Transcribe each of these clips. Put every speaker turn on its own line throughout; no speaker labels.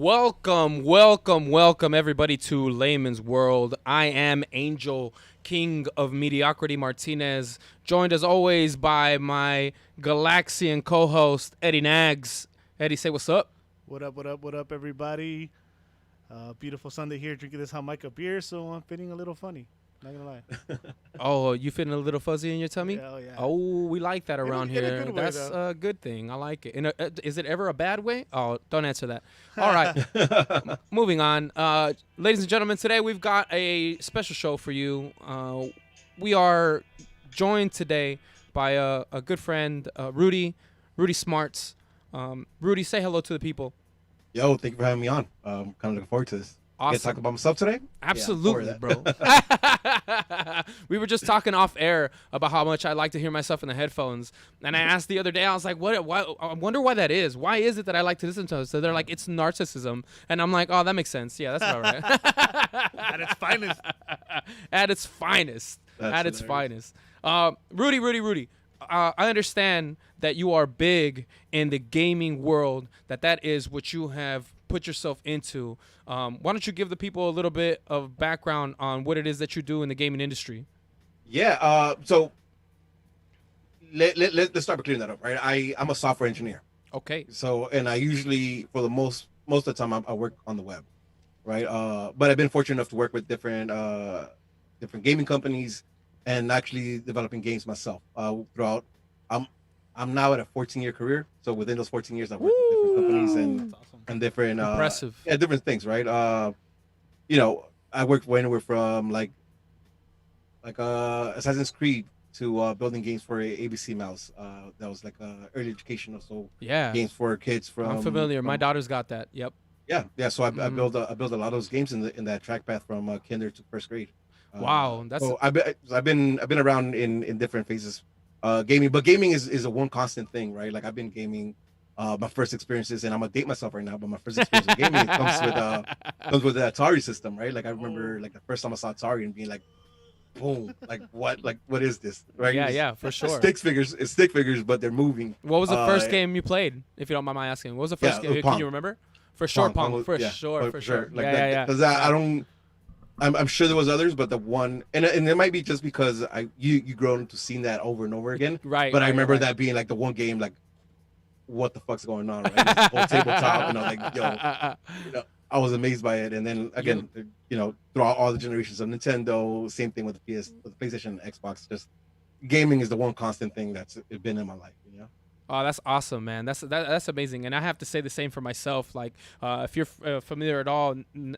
Welcome everybody to Layman's World. I am Angel, King of Mediocrity Martinez, joined as always by my Galaxian co-host, Eddie Nags. Eddie, say what's up.
What up, everybody? Beautiful Sunday here, drinking this Jamaica beer, so I'm feeling a little funny. Not gonna lie.
Oh, you feeling a little fuzzy in your tummy?
Yeah, oh, yeah.
Oh, we like that around
in a
here.
good way,
That's
though.
a good thing. I like it. Is it ever a bad way? Oh, don't answer that. All right. Moving on. Ladies and gentlemen, today we've got a special show for you. We are joined today by a good friend, Rudy Smarts. Rudy, say hello to the people.
Yo, thank you for having me on. Kind of looking forward to this.
Awesome.
Get to talk about myself today?
Absolutely,
Yeah,
bro. We were just talking off air about how much I like to hear myself in the headphones. And I asked the other day, I was like, "What? Why? I wonder why that is. Why is it that I like to listen to it?" So they're like, "It's narcissism." And I'm like, "Oh, that makes sense. Yeah, that's about right."
At its finest.
At its finest.
That's
At its
hilarious.
finest. Rudy. I understand that you are big in the gaming world. That is what you have put yourself into. Why don't you give the people a little bit of background on what it is that you do in the gaming industry?
Yeah, so let's start by clearing that up, right? I'm a software engineer.
Okay.
So, and I usually, for the most of the time, I work on the web, right? But I've been fortunate enough to work with different gaming companies and actually developing games myself throughout. I'm now at a 14-year career. So within those 14 years, I've worked with different companies
That's awesome.
and different
Impressive.
different things, right? I worked for anywhere from like Assassin's Creed to building games for ABC Mouse. That was like early educational, so
Yeah.
games for kids from.
I'm familiar. My
from-
daughter's got that. Yep.
Yeah. So I
Mhm.
built a lot of those games in that track path from kinder to first grade.
Wow, that's
So I've been around in different phases, gaming, but gaming is a one constant thing, right? Like I've been gaming. My first experiences, and I'm gonna date myself right now, but my first experience with gaming comes with the Atari system, right? Like I remember, like the first time I saw Atari and being like, boom, like what is this, right?
yeah, for sure.
It's stick figures, but they're moving.
What was the first game you played, if you don't mind my asking? What was the first game? Can
Pong.
you remember? For sure, Pong.
was-
For
yeah,
sure.
Like
Yeah.
Because I don't. I'm sure there was others, but the one, and it might be just because you grown into seeing that over and over again.
Right.
But I
right,
remember
right.
that being like the one game, like, what the fuck's going on, right? This whole tabletop, like, I was amazed by it. And then again, throughout all the generations of Nintendo, same thing with the PlayStation, and Xbox. Just gaming is the one constant thing that's been in my life.
Oh, that's awesome, man. That's amazing, and I have to say the same for myself. Like, if you're familiar at all,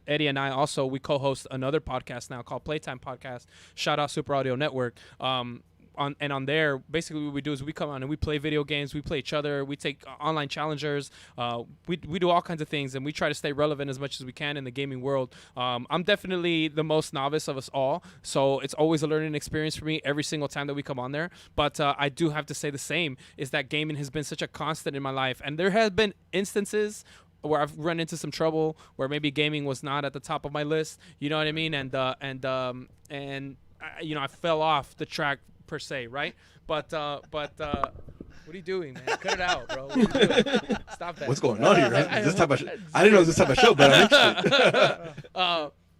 Eddie and I also we co-host another podcast now called Playtime Podcast. Shout out Super Audio Network. On there, basically what we do is we come on and we play video games. We play each other. We take online challengers. We do all kinds of things, and we try to stay relevant as much as we can in the gaming world. I'm definitely the most novice of us all, so it's always a learning experience for me every single time that we come on there. But I do have to say the same is that gaming has been such a constant in my life, and there have been instances where I've run into some trouble where maybe gaming was not at the top of my list. You know what I mean? And I fell off the track per se, right? But what are you doing, man? Cut it out, bro. What are you doing? Stop that.
What's going on here? Right? Is this type of I didn't know it was this type of show, but I'm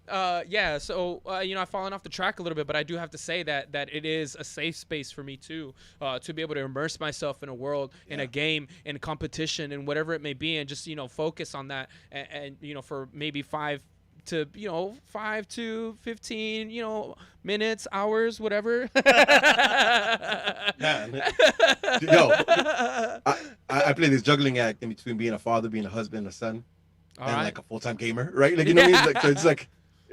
interested.
Yeah, so I've fallen off the track a little bit, but I do have to say that it is a safe space for me too, to be able to immerse myself in a world, in a game, in competition, and whatever it may be, and just focus on that, and for maybe 5 to 15 minutes, hours, whatever.
Man. Yo, I play this juggling act in between being a father, being a husband, a son,
All
and
right.
like a full-time gamer, right? Like, you know what I mean? Like, so it's like,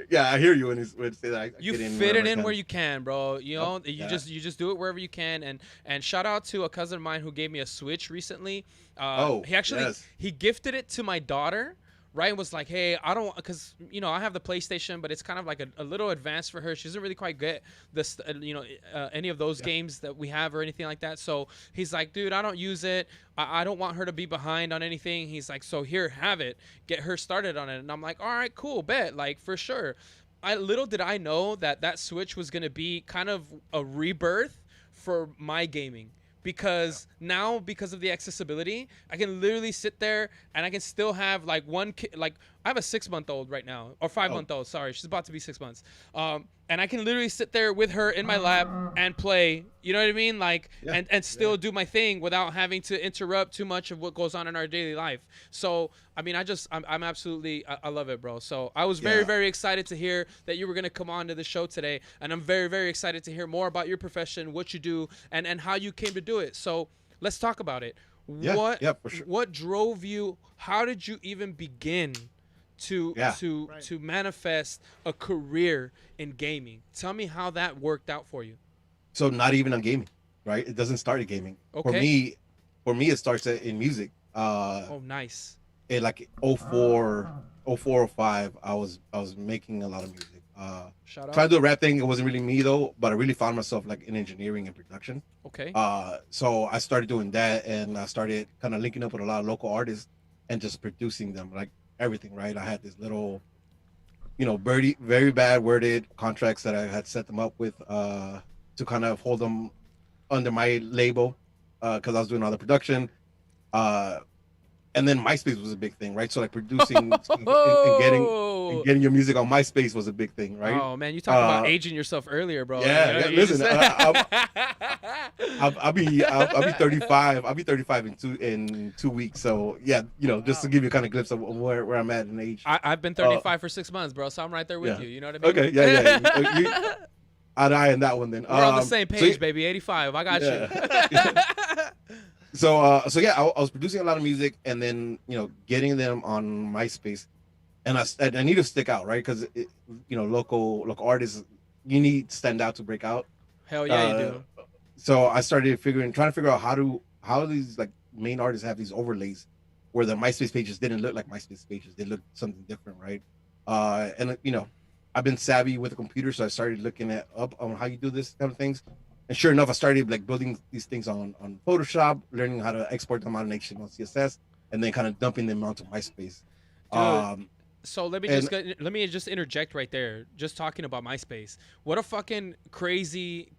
yeah, I hear you when you say that. I
You
get
fit it
wherever I
in
can.
where you can, bro. You
Yeah.
just do it wherever you can. And shout out to a cousin of mine who gave me a Switch recently. He actually
yes.
he gifted it to my daughter. Right, was like, hey, I don't, because I have the PlayStation, but it's kind of like a little advanced for her. She doesn't really quite get this, any of those games that we have or anything like that. So he's like, dude, I don't use it. I don't want her to be behind on anything. He's like, so here, have it, get her started on it. And I'm like, all right, cool, bet, like for sure. Little did I know that Switch was gonna be kind of a rebirth for my gaming. because now, because of the accessibility, I can literally sit there and I can still have like one kid. Like I have a 6-month-old right now, or 5-month-old. Sorry, she's about to be 6 months. And I can literally sit there with her in my lap and play. You know what I mean? Like,
Yeah.
and still do my thing without having to interrupt too much of what goes on in our daily life. So, I mean, I'm absolutely, I love it, bro. So I was very,
Yeah.
very excited to hear that you were gonna come on to the show today, and I'm very, very excited to hear more about your profession, what you do, and how you came to do it. So let's talk about it.
Yeah, yeah, for sure.
What drove you? How did you even begin to
Yeah.
to manifest a career in gaming? Tell me how that worked out for you.
So not even on gaming, right? It doesn't start at gaming.
Okay.
For me, it starts in music.
Oh, nice.
In like oh four, oh five, I was making a lot of music.
Shout
Trying
out.
to do a rap thing. It wasn't really me though, but I really found myself like in engineering and production.
Okay.
So I started doing that, and I started kind of linking up with a lot of local artists and just producing them, like everything. Right? I had this little, very bad worded contracts that I had set them up with to kind of hold them under my label because I was doing all the production. Uh, and then MySpace was a big thing, right? So like producing and getting your music on MySpace was a big thing, right?
Oh man, you talked about aging yourself earlier, bro.
Yeah,
You
listen,
just-
I'll be 35. I'll be 35 in 2 weeks. So yeah, just to give you a kind of glimpse of where I'm at in age.
I've been 35 for 6 months, bro. So I'm right there with
yeah.
you. You know what I mean?
Okay, yeah. I'd eye on that one then.
We're on the same page, baby. 85. I got you.
So yeah, I was producing a lot of music, and then getting them on MySpace, and I need to stick out, right? Because local artists, you need to stand out to break out.
Hell yeah, you do.
So I started trying to figure out how these like main artists have these overlays where the MySpace pages didn't look like MySpace pages; they looked something different, right? And I've been savvy with a computer, so I started looking up on how you do this kind of things. And sure enough, I started like building these things on Photoshop, learning how to export them out in HTML, CSS, and then kind of dumping them onto MySpace.
Dude, so let me just interject right there. Just talking about MySpace, what a fucking crazy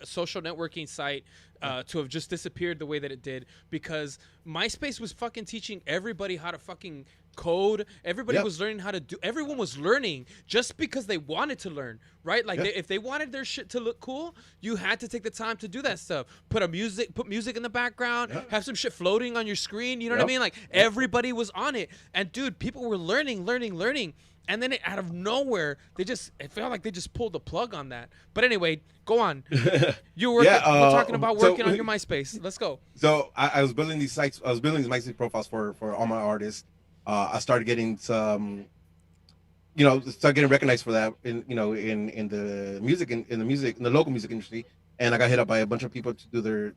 social networking site to have just disappeared the way that it did, because MySpace was fucking teaching everybody how to fucking code. Everybody was learning how to do. Everyone was learning just because they wanted to learn, right? Like if they wanted their shit to look cool, you had to take the time to do that stuff. Put music in the background, have some shit floating on your screen. You know what I mean? Like everybody was on it, and dude, people were learning, and then out of nowhere, it felt like they just pulled the plug on that. But anyway, go on. You were we're talking about working on your MySpace. Let's go.
So I was building these sites. I was building these MySpace profiles for all my artists. I started getting some, start getting recognized for that in the music in the local music industry, and I got hit up by a bunch of people to do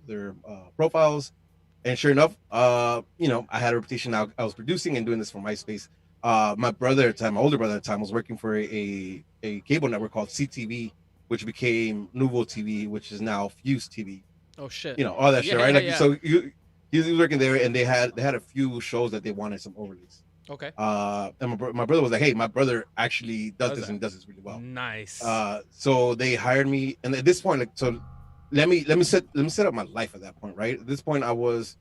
their profiles, and sure enough, I had a reputation. I was producing and doing this for MySpace. My brother at the time, my older brother at the time, was working for a cable network called CTV, which became Nouveau TV, which is now Fuse TV.
Oh shit!
All that shit, right?
Yeah.
So he was working there, and they had a few shows that they wanted some overlays.
Okay.
And my brother was like, "Hey, my brother actually does this and does this really well."
Nice.
So they hired me, and at this point, like, so let me set up my life at that point, right? At this point, I was,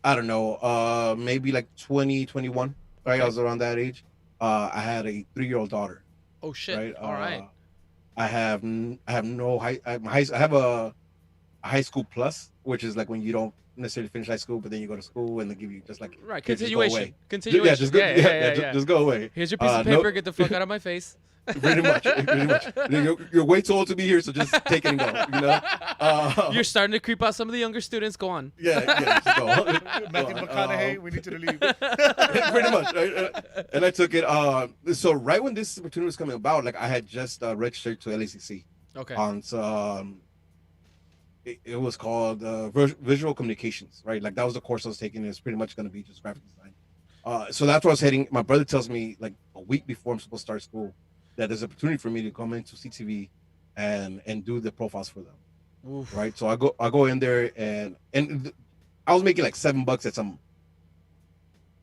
I don't know, maybe like 20, 21, right?
Okay.
I was around that age. I had a 3-year-old daughter.
Oh shit!
Right.
All right.
I have no I have a high school plus, which is like when you don't necessarily finish high school, but then you go to school and they give you just like
Right,
"Here, just go
continuation.
away."
Continuation.
Yeah, just go. Just go away.
Here's your piece of paper. Get the fuck out of my face.
Pretty much. You're way too old to be here, so just take it and go.
You're starting to creep out some of the younger students. Go on.
Yeah, just go.
Matthew McConaughey, we need you to leave.
Pretty much, right? And I took it. So right when this opportunity was coming about, like I had just registered to LACC.
Okay.
On it was called visual communications, right? Like that was the course I was taking. It's pretty much going to be just graphic design. So that's where I was heading. My brother tells me like a week before I'm supposed to start school that there's an opportunity for me to come into CTV and do the profiles for them.
Oof.
Right. So I go in there and I was making like $7 at some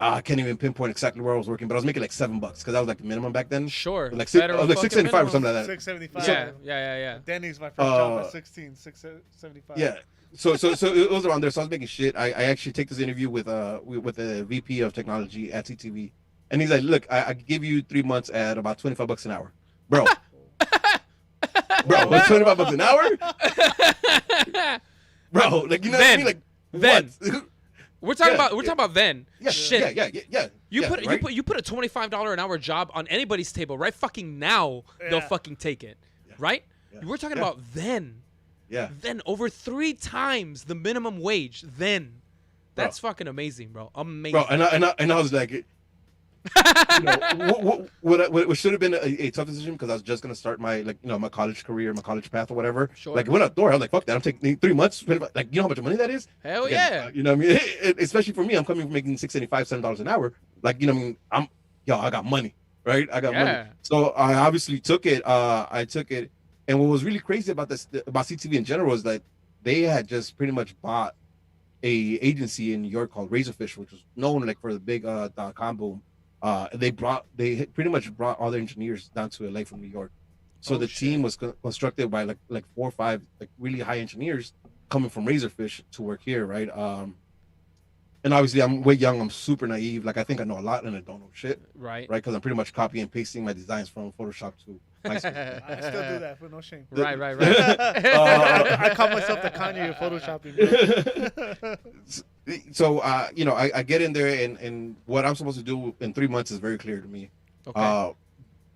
I can't even pinpoint exactly where I was working, but I was making like $7 because that was like the minimum back then.
Sure.
Like
Federal
like
fucking
675 or
minimum.
something like that.
675.
Yeah.
Denny's my first job
Uh,
at 16, 675.
Yeah. So it was around there. So I was making shit. I actually take this interview with the VP of technology at CTV, and he's like, "Look, I give you 3 months at about $25 an hour, bro." Bro, what's $25 an hour? Bro, like you know what I mean? Like
then.
what?
We're talking
Yeah,
about then.
Yeah,
Shit.
yeah.
You
right?
put a $25 an hour job on anybody's table right fucking now, they'll
Yeah.
fucking take it. Right?
Yeah.
We're talking
Yeah.
about then.
Yeah.
Then over 3 times the minimum wage. Then. That's fucking amazing, bro. Amazing.
Bro, and I was like, you know, what should have been a tough decision because I was just gonna start my my college career, my college path or whatever.
Sure.
Like went out the door, I was like, fuck that, I'm taking 3 months. Like you know how much money that is?
Hell
Again,
yeah.
you know what I mean? Especially for me, I'm coming from making $6.75, $7 an hour. Like you know what I mean? I got money, right? I got money.
Yeah.
So I obviously took it. I took it, and what was really crazy about about CTV in general is that they had just pretty much bought a agency in New York called Razorfish, which was known like for the big .com boom. They pretty much brought all their engineers down to LA from New York. So the team was constructed by like 4 or 5 like really high engineers coming from Razorfish to work here, right? And obviously I'm way young, I'm super naive. Like I think I know a lot and I don't know shit,
Right.
right? Because I'm pretty much copying and pasting my designs from Photoshop to MySpace.
I still do that for no shame.
Right.
I call myself the Kanye of photoshopping. Bro.
So I get in there and what I'm supposed to do in 3 months is very clear to me.
Okay.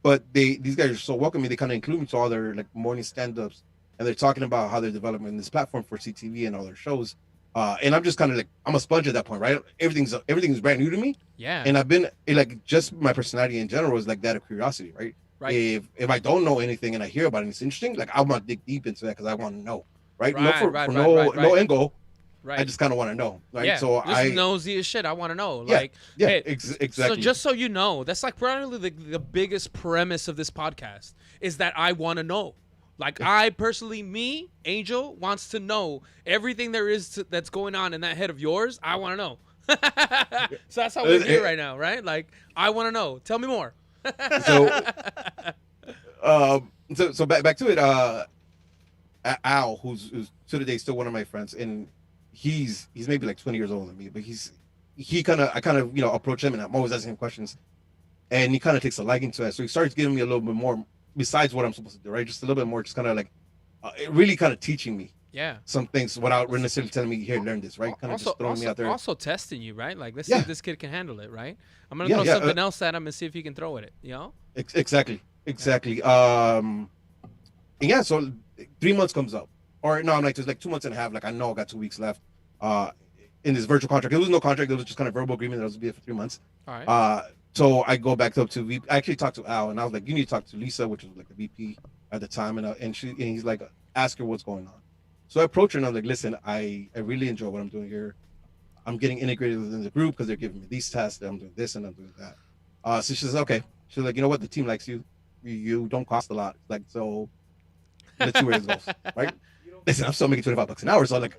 But these guys are so welcoming. They kind of include me to all their like morning stand-ups, and they're talking about how they're developing this platform for CTV and all their shows. And I'm just kind of like I'm a sponge at that point, right? Everything's brand new to me,
Yeah.
and I've been like just my personality in general is like that of curiosity, right?
Right.
If I don't know anything and I hear about it and it's interesting, like I want to dig deep into that because I want to know, right?
Right,
Not for
right,
no
right, right.
no end goal.
Right.
I just kind of want to know, right?
Yeah.
So
Just nosy as shit. I want to know.
Yeah,
Like,
yeah,
hey,
exactly.
So just so you know, that's like probably the biggest premise of this podcast is that I want to know. Like I personally, me, Angel, wants to know everything there is that's going on in that head of yours. I want to know. So that's how we're here right now, right? Like I want to know. Tell me more.
so so back to it. Al, who's to today still one of my friends, and he's maybe like 20 years older than me, but I kind of approach him and I'm always asking him questions, and he kind of takes a liking to that. So he starts giving me a little bit more besides what I'm supposed to do, right? Just a little bit more, just kind of like really kind of teaching me
Yeah.
some things without necessarily telling me, here, learn this, right? Kind of just throwing me out there.
Also testing you, right? Like let's see
Yeah.
if this kid can handle it, right? I'm gonna
Yeah,
throw
yeah,
something else at him and see if he can throw at it. You know?
Exactly. And yeah, so 3 months comes up, or no, I'm like, there's like 2 months and a half. Like I know I got 2 weeks left. In this virtual contract, it was no contract. It was just kind of verbal agreement that I was be there for 3 months.
All right.
So I go back up to VP. I actually talked to Al, and I was like, you need to talk to Lisa, which was like the VP at the time, and he's like, ask her what's going on. So I approach her and I'm like, listen, I really enjoy what I'm doing here. I'm getting integrated within the group because they're giving me these tasks. I'm doing this and I'm doing that. So she says, okay. She's like, you know what? The team likes you. You don't cost a lot. Like, so let's see where it goes, right? Listen, I'm still making $25 an hour, so like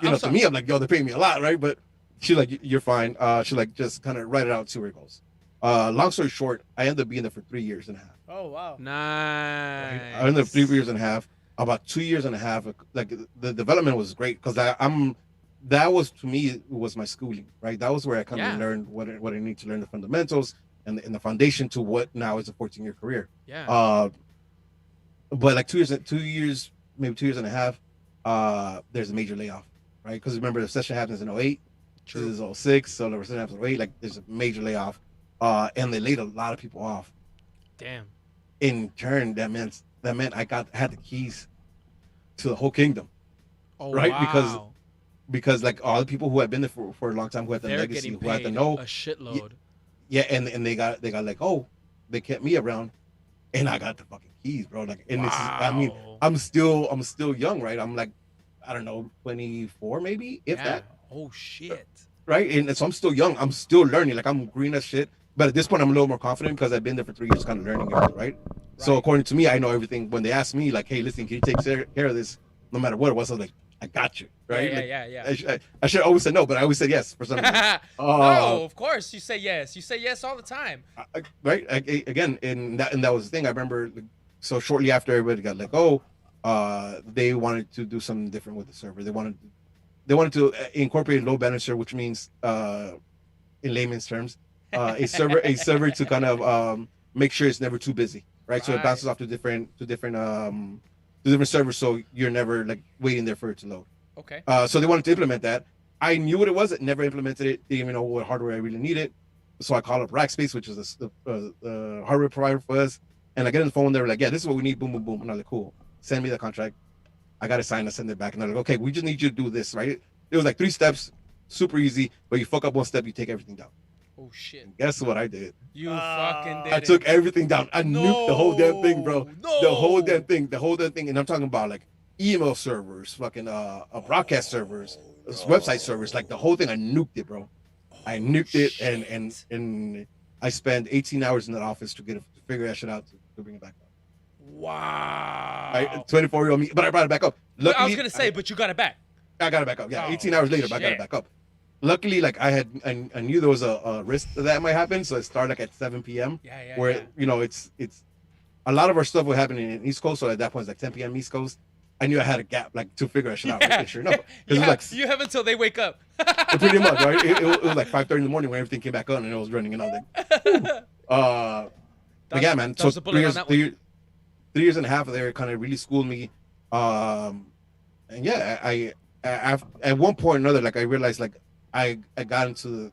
to me, I'm like, yo, they're paying me a lot, right? But she's like, you're fine. She like just kind of write it out, see where it goes. Long story short, I ended up being there for 3 years and a half.
Oh wow.
Nice.
I ended up 3 years and a half. About 2 years and a half, like the development was great because that was to me it was my schooling, right? That was where I kind of learned what I need to learn, the fundamentals and the foundation to what now is a 14-year career.
Yeah.
But like 2 years, maybe 2 years and a half, there's a major layoff, right? Because remember the recession happens in 08.
True.
This is 06, so the recession happens in 08. Like there's a major layoff, and they laid a lot of people off.
Damn.
In turn, that meant I had the keys to the whole kingdom.
Oh,
right?
Wow.
Because like all the people who had been there for a long time, who had the
They're
legacy,
getting
who had
paid
to know
a shitload.
Yeah, and they got like, oh, they kept me around, and I got the fucking keys, bro. Like, and this is, I mean, I'm still young, right? I'm like, I don't know, 24 maybe, if that.
Oh shit.
Right, and so I'm still young. I'm still learning. Like I'm green as shit. But at this point, I'm a little more confident because I've been there for 3 years, kind of learning everything, right? So according to me, I know everything. When they ask me, like, hey, listen, can you take care of this, no matter what it was, I was like, I got you, right?
Yeah.
I should always say no, but I always said yes for some reason.
No, of course you say yes. You say yes all the time.
Right? Again, and that was the thing. I remember. So shortly after everybody got let go, they wanted to do something different with the server. They wanted to incorporate load balancer, which means, in layman's terms, a server to kind of make sure it's never too busy, right? So it bounces off to different servers, so you're never like waiting there for it to load.
Okay.
So they wanted to implement that. I knew what it was. It never implemented it. Didn't even know what hardware I really needed. So I called up Rackspace, which is the hardware provider for us, and I get on the phone. They were like, "Yeah, this is what we need." Boom, boom, boom. And I was like, "Cool. Send me the contract. I got to sign. I send it back." And they're like, "Okay, we just need you to do this, right?" It was like 3 steps, super easy. But you fuck up one step, you take everything down.
Oh shit.
And guess what I did?
You fucking did
I
it.
took everything down. I nuked the whole damn thing, bro.
No.
The whole damn thing. And I'm talking about like email servers, fucking broadcast servers, website servers, like the whole thing. I nuked it, bro. I nuked it, and I spent 18 hours in that office to figure that shit out to bring it back up.
Wow.
24-year-old me, but I brought it back up. Luckily,
I was gonna say, but you got it back.
I got it back up. Yeah,
Oh,
18 hours later, but I got
shit.
it back up. Luckily, like I knew there was a risk that might happen, so it started like at 7 p.m.
Yeah.
where it's a lot of our stuff was happening in East Coast, so at that point it's like 10 p.m. East Coast. I knew I had a gap like to figure that shit out. Right? Sure enough,
you,
it was like
you have until they wake up.
pretty much, right? It was like 5:30 in the morning when everything came back on and it was running and all that. But yeah, man. So 3 years and a half there kind of really schooled me. And yeah, I at one point or another, like I realized like I got into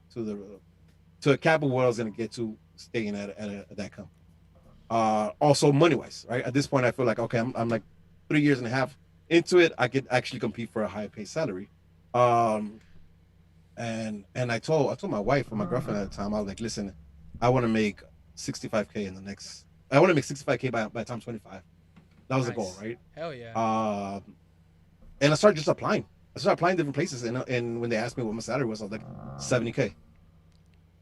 a cap of what I was gonna get to staying at that company. Also money wise, right? At this point, I feel like okay, I'm like 3 years and a half into it. I could actually compete for a higher paid salary. And I told my wife and my girlfriend at the time, I was like, listen, I want to make 65K I want to make 65K by the time I'm 25. That was the goal, right?
Hell yeah.
And I started just applying. I started applying different places, and when they asked me what my salary was, I was like 70K.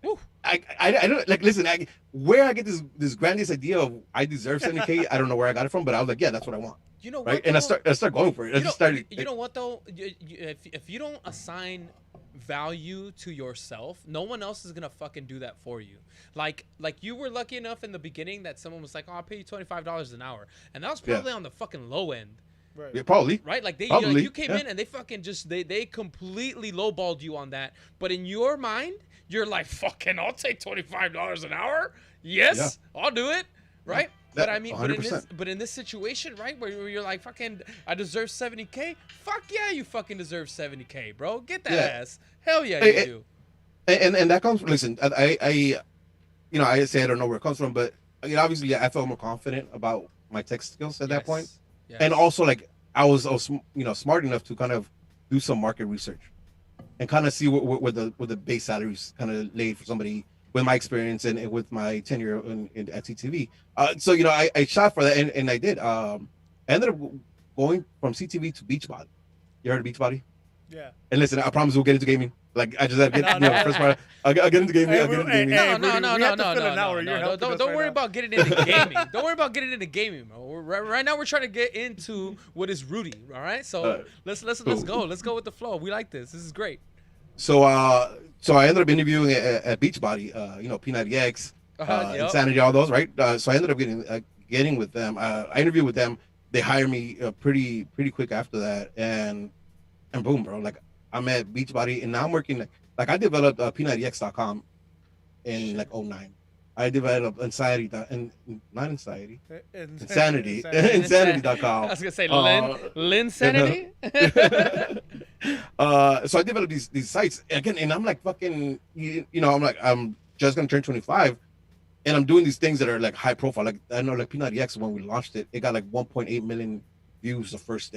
Woo.
I don't like listen. Where I get this grandiose idea of I deserve 70K, I don't know where I got it from, but I was like, yeah, that's what I want.
You know what?
Right? And I start going for it. I just started.
You know what though? If you don't assign value to yourself, no one else is gonna fucking do that for you. Like you were lucky enough in the beginning that someone was like, "Oh, I'll pay you $25 an hour," and that was probably on the fucking low end.
Right.
Yeah, probably.
Right, like
Probably,
you came in and they fucking just they completely lowballed you on that. But in your mind, you're like, fucking, I'll take $25 an hour. Yes, I'll do it. Right. But I mean,
100%.
but in this situation, right, where you're like, fucking, I deserve 70K. Fuck yeah, you fucking deserve 70K, bro. Get that ass. Hell yeah, you do.
And that comes. Listen, I I say I don't know where it comes from, but obviously I felt more confident about my tech skills at that point.
Yes.
And also like I was smart enough to kind of do some market research and kind of see where the base salaries kind of laid for somebody with my experience and with my tenure at CTV. So I shot for that and I did. I ended up going from CTV to Beachbody. You heard of Beachbody?
Yeah.
And listen, I promise we'll get into gaming. Like I just have to get first part. I'll get into gaming. I'll get into gaming.
No. Don't worry about getting into gaming. Don't worry about getting into gaming, bro. Right now we're trying to get into what is Rudy. All right, so let's go. Let's go with the flow. We like this. This is great.
So I ended up interviewing at Beachbody. P90X, Insanity, all those, right? So I ended up getting with them. I interviewed with them. They hired me pretty quick after that, and boom, bro. Like I'm at Beachbody, and now I'm working. Like I developed P90X.com in like 09. I developed Insanity, Insanity.com.
I was gonna say Linsanity.
So I developed these sites again, and I'm like fucking, I'm just gonna turn 25, and I'm doing these things that are like high profile. Like I know, like P90X when we launched it, it got like 1.8 million views the first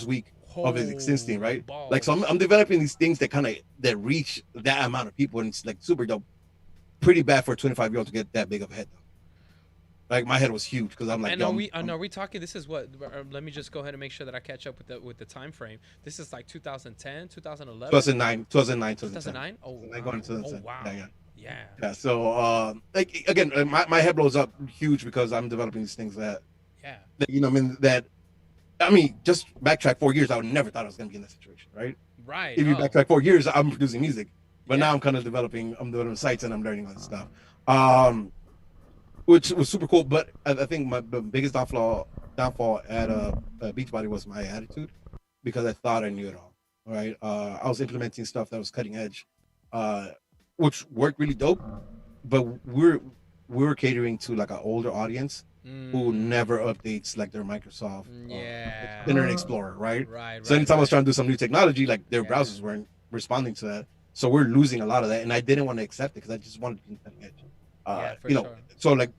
week of its existing, right?
Balls.
Like so, I'm developing these things that reach that amount of people, and it's like super dope. Pretty bad for a 25-year-old to get that big of a head though. Like my head was huge because I'm like.
And are we talking? This is what? Let me just go ahead and make sure that I catch up with the time frame. This is like 2010, 2011.
2009.
Oh, wow.
Going into 2010.
Oh wow. Yeah.
So like again, my head blows up huge because I'm developing these things that.
Yeah.
That I mean, just backtrack 4 years, I would never thought I was gonna be in that situation, right?
Right.
If you
No.
backtrack 4 years, I'm producing music, but
Yeah.
now I'm kind of I'm developing sites and I'm learning all this stuff, um, which was super cool. But I think the biggest downfall at Beachbody was my attitude, because I thought I knew it all. Right, I was implementing stuff that was cutting edge, uh, which worked really dope, but we're catering to like an older audience who never updates like their Microsoft
Yeah.
Internet Explorer, right?
Right.
So
Right.
anytime I was
Right.
trying to do some new technology, like their
Yeah.
browsers weren't responding to that. So we're losing a lot of that, and I didn't want to accept it because I just wanted to be cutting edge.
Yeah, for
You know,
sure.
so like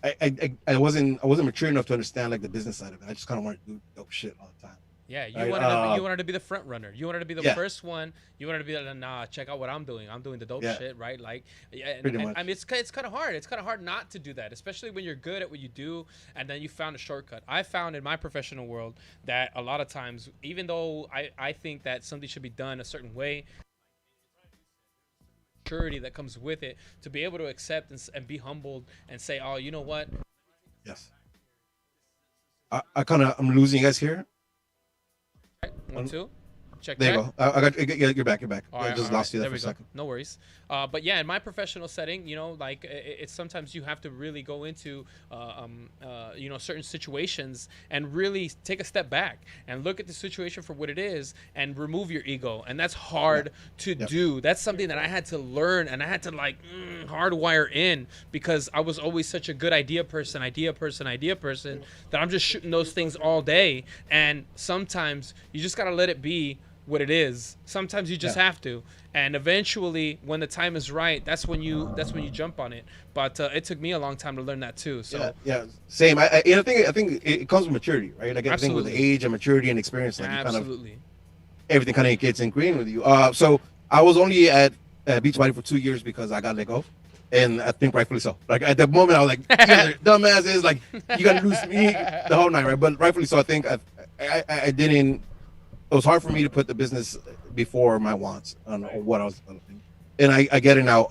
I wasn't mature enough to understand like the business side of it. I just kind of wanted to do dope shit all the time.
Yeah, you
Right,
wanted to be the front runner. You wanted to be the
yeah.
first one. You wanted to be like, nah, check out what I'm doing. I'm doing the dope
Yeah.
shit, right? Like, yeah,
Pretty
and,
much.
I mean, it's kind of hard. It's kind of hard not to do that, especially when you're good at what you do, and then you found a shortcut. I found in my professional world that a lot of times, even though I think that something should be done a certain way, maturity that comes with it to be able to accept and be humbled and say, oh, you know what?
Yes. I'm losing you guys here.
One, two. Check.
There you
check.
go. I got you're back. You're back.
All
I
right,
just
all
lost
right.
you
There
there
we
for a
go.
second.
No worries. But yeah, in my professional setting, like it's sometimes you have to really go into, certain situations and really take a step back and look at the situation for what it is and remove your ego. And that's hard to
Yep.
do. That's something that I had to learn and I had to hardwire in because I was always such a good idea person that I'm just shooting those things all day. And sometimes you just gotta let it be what it is. Sometimes you just
Yeah.
have to, and eventually, when the time is right, that's when you jump on it. But it took me a long time to learn that too. So
Yeah, same. And I think it comes with maturity, right? Like I think with
Absolutely.
age and maturity and experience, like you kind of
absolutely,
everything kind of gets ingrained with you. So I was only at Beachbody for 2 years because I got let go, and I think rightfully so. Like at the moment, I was like, "You guys are dumbasses! Like you got to lose me the whole night, right?" But rightfully so. I think I didn't. It was hard for me to put the business before my wants on what I was developing, and I get it now.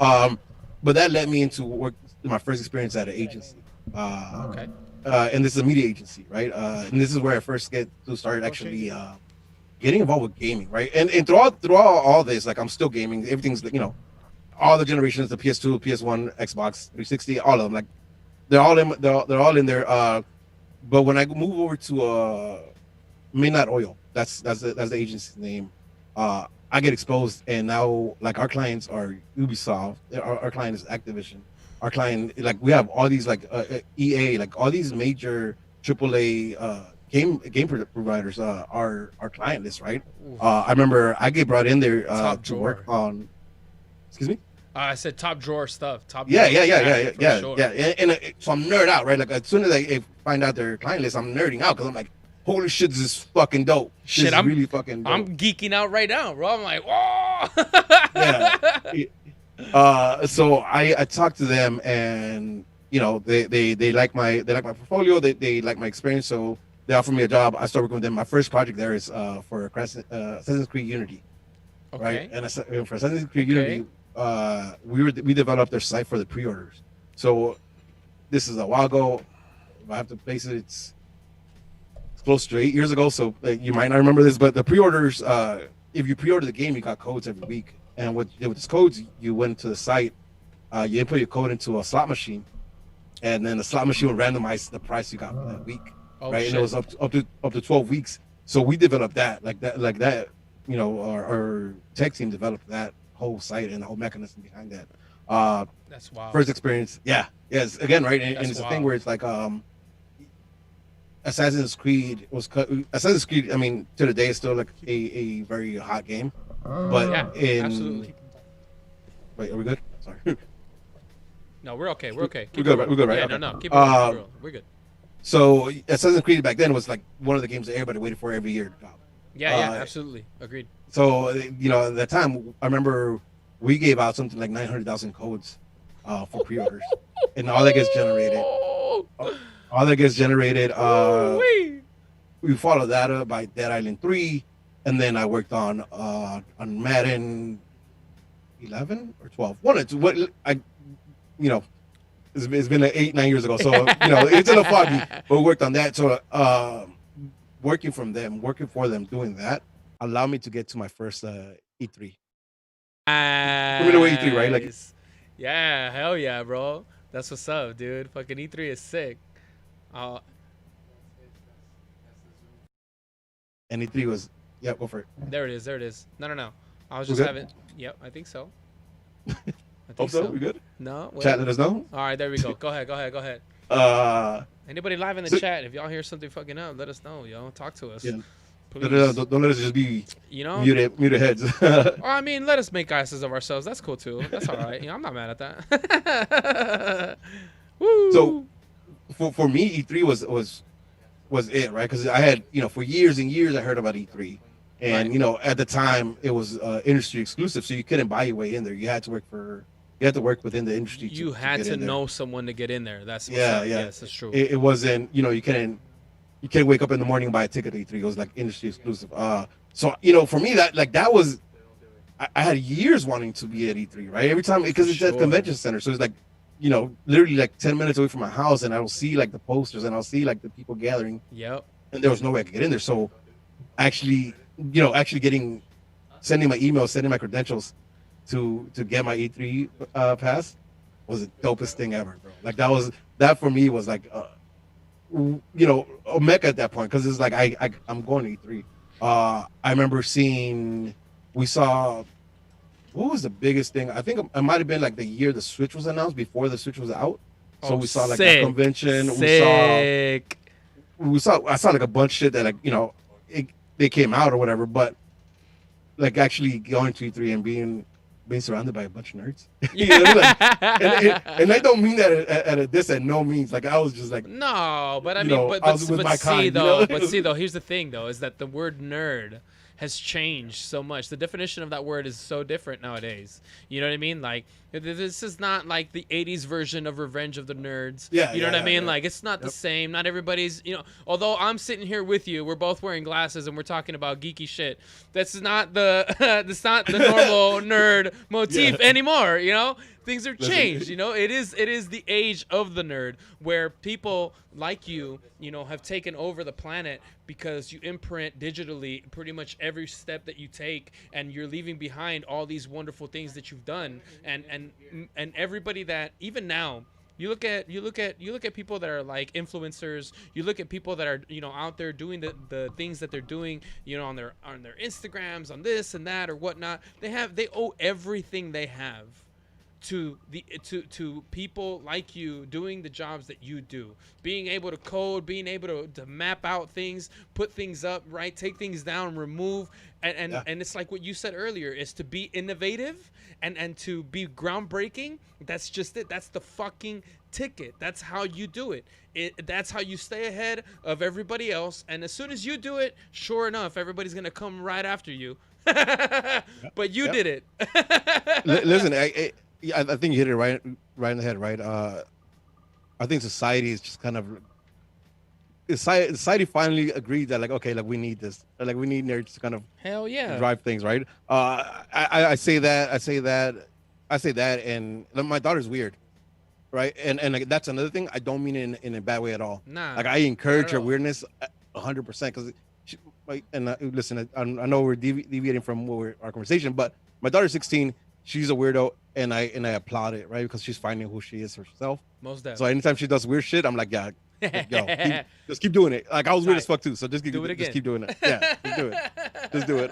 But that led me into my first experience at an agency.
okay,
And this is a media agency, right? And this is where I first started actually getting involved with gaming, right? And throughout all this, like I'm still gaming. Everything's all the generations, the PS2, PS1, Xbox 360, all of them, like they're all in there. But when I move over to Midnight Oil, that's the agency's name. I get exposed, and now like our clients are Ubisoft, our client is Activision, our client, like we have all these like EA, like all these major AAA game providers are our client list, right? I remember I get brought in there
Top
to work on. Excuse me.
I said top drawer stuff. Top
Yeah,
drawer
yeah.
for sure.
And so I'm nerd out, right? Like as soon as I find out their client list, I'm nerding out because I'm like, holy shit, this is fucking dope.
Shit,
this is really fucking dope.
I'm geeking out right now, bro. I'm like, whoa.
Yeah. So I talked to them, and they like my portfolio. They like my experience, so they offered me a job. I started working with them. My first project there is for Assassin's Creed Unity, right? And for Assassin's Creed Unity, we developed their site for the pre-orders. So this is a while ago. I have to face it. It's close to 8 years ago, so you might not remember this, but the pre-orders, if you pre-order the game, you got codes every week, and with these codes, you went to the site, you input your code into a slot machine, and then the slot machine would randomize the price you got for that week, right?
Shit.
And it was up to 12 weeks. So we developed that, like that. Our tech team developed that whole site and the whole mechanism behind that.
That's wild.
First experience, yes, again, right, and it's a thing where it's like Assassin's Creed Assassin's Creed. I mean, to the day, is still like a very hot game. But
Yeah, absolutely.
Wait, are we good? Sorry.
No, we're okay. We're okay.
We're good, right? We're good, right?
Yeah,
Okay.
no. Keep it rolling. We're good.
So Assassin's Creed back then was like one of the games that everybody waited for every year to drop.
Yeah, absolutely. Agreed.
So at that time, I remember we gave out something like 900,000 codes for pre-orders, and all that gets generated. All that gets generated. We followed that up by Dead Island 3, and then I worked on Madden 11 or 12. One or two. It's been like 8-9 years ago, so it's a little foggy. But we worked on that. So working for them, doing that, allowed me to get to my first E3. Familiar with E3, right? Like,
Nice. Yeah, hell yeah, bro. That's what's up, dude. Fucking E3 is sick. Uh,
and E3 was, yeah, go for it.
there it is. There it is. No, no, no. I was
We
just
good?
having. Yep, I think so. I
Hope
think
so.
so.
We good?
No. Wait.
Chat, let us know.
All right, there we go. Go ahead. Go ahead. Go ahead.
Uh,
Anybody live in the
so,
chat? If y'all hear something fucking up, let us know, yo. Talk to us,
yeah,
please.
don't let us just be
You know.
muted heads.
Or I mean, let us make asses of ourselves. That's cool too. That's all right. You know, I'm not mad at that. Woo.
So for me, E3 was it, right? Because I had, for years and years I heard about E3, and
Right.
at the time it was industry exclusive, so you couldn't buy your way in there. You had to work within the industry.
You
to
had
get
to
in there.
know someone to get in there. That's what's
Yeah,
up.
yeah.
Yes, that's true.
It wasn't, you can't wake up in the morning and buy a ticket to E3. It was like industry exclusive. So for me that was, I had years wanting to be at E3, right? Every time, because it's at
Sure.
convention center, so it's like, literally like 10 minutes away from my house, and I'll see like the posters and I'll see like the people gathering,
Yep.
and there was no way I could get in there. So actually, sending my email, sending my credentials to get my E3 pass was the dopest thing ever, bro. Like that for me was like, a mecca at that point, because it's like I'm going to E3. I remember we saw, what was the biggest thing? I think it might have been like the year the Switch was announced, before the Switch was out. So
Oh,
we saw like
sick.
that convention.
Sick.
I saw like a bunch of shit that, like, they came out or whatever, but like actually going to E3 and being surrounded by a bunch of nerds. You know, like, and I don't mean that at a diss, at no means. Like, I was just like,
No, but I
you
mean,
know, I was with my
see
kind,
though, but see though, here's the thing though, is that the word nerd has changed so much. The definition of that word is so different nowadays. You know what I mean? Like, this is not like the 80s version of Revenge of the Nerds.
Yeah,
You know
yeah,
what I
yeah,
mean?
yeah.
Like, it's not the
Yep.
same. Not everybody's, although I'm sitting here with you, we're both wearing glasses and we're talking about geeky shit. That's not that's not the normal nerd motif
Yeah.
anymore, Things are
Listen,
changed, It is the age of the nerd, where people like you, have taken over the planet because you imprint digitally pretty much every step that you take, and you're leaving behind all these wonderful things that you've done, and everybody that even now. You look at people that are like influencers. You look at people that are out there doing the things that they're doing on their Instagrams, on this and that or whatnot. They owe everything they have to people like you doing the jobs that you do, being able to code, being able to map out things, put things up, right, take things down, remove, and
Yeah.
and it's like what you said earlier, is to be innovative and to be groundbreaking. That's just it. That's the fucking ticket. That's how you do it. That's how you stay ahead of everybody else, and as soon as you do it, sure enough, everybody's gonna come right after you. But you
Yep.
did it.
Listen, I think you hit it right in the head, right? I think society is just kind of, society finally agreed that, like, okay, like, we need this, like, we need nerds to kind of
Hell yeah.
drive things, right? I say that, and like, my daughter's weird, right? And like, that's another thing. I don't mean it in a bad way at all.
Nah.
Like, I encourage
Not at
her
all.
weirdness 100%, because, like, and listen, I know we're deviating from our conversation, but my daughter's 16. She's a weirdo, and I applaud it, right? Because she's finding who she is herself.
Most definitely.
So anytime she does weird shit, I'm like, yeah, just keep doing it. Like, I was weird as fuck too, so just keep
Do it again.
Just keep doing it. Yeah, just do it. Just do it.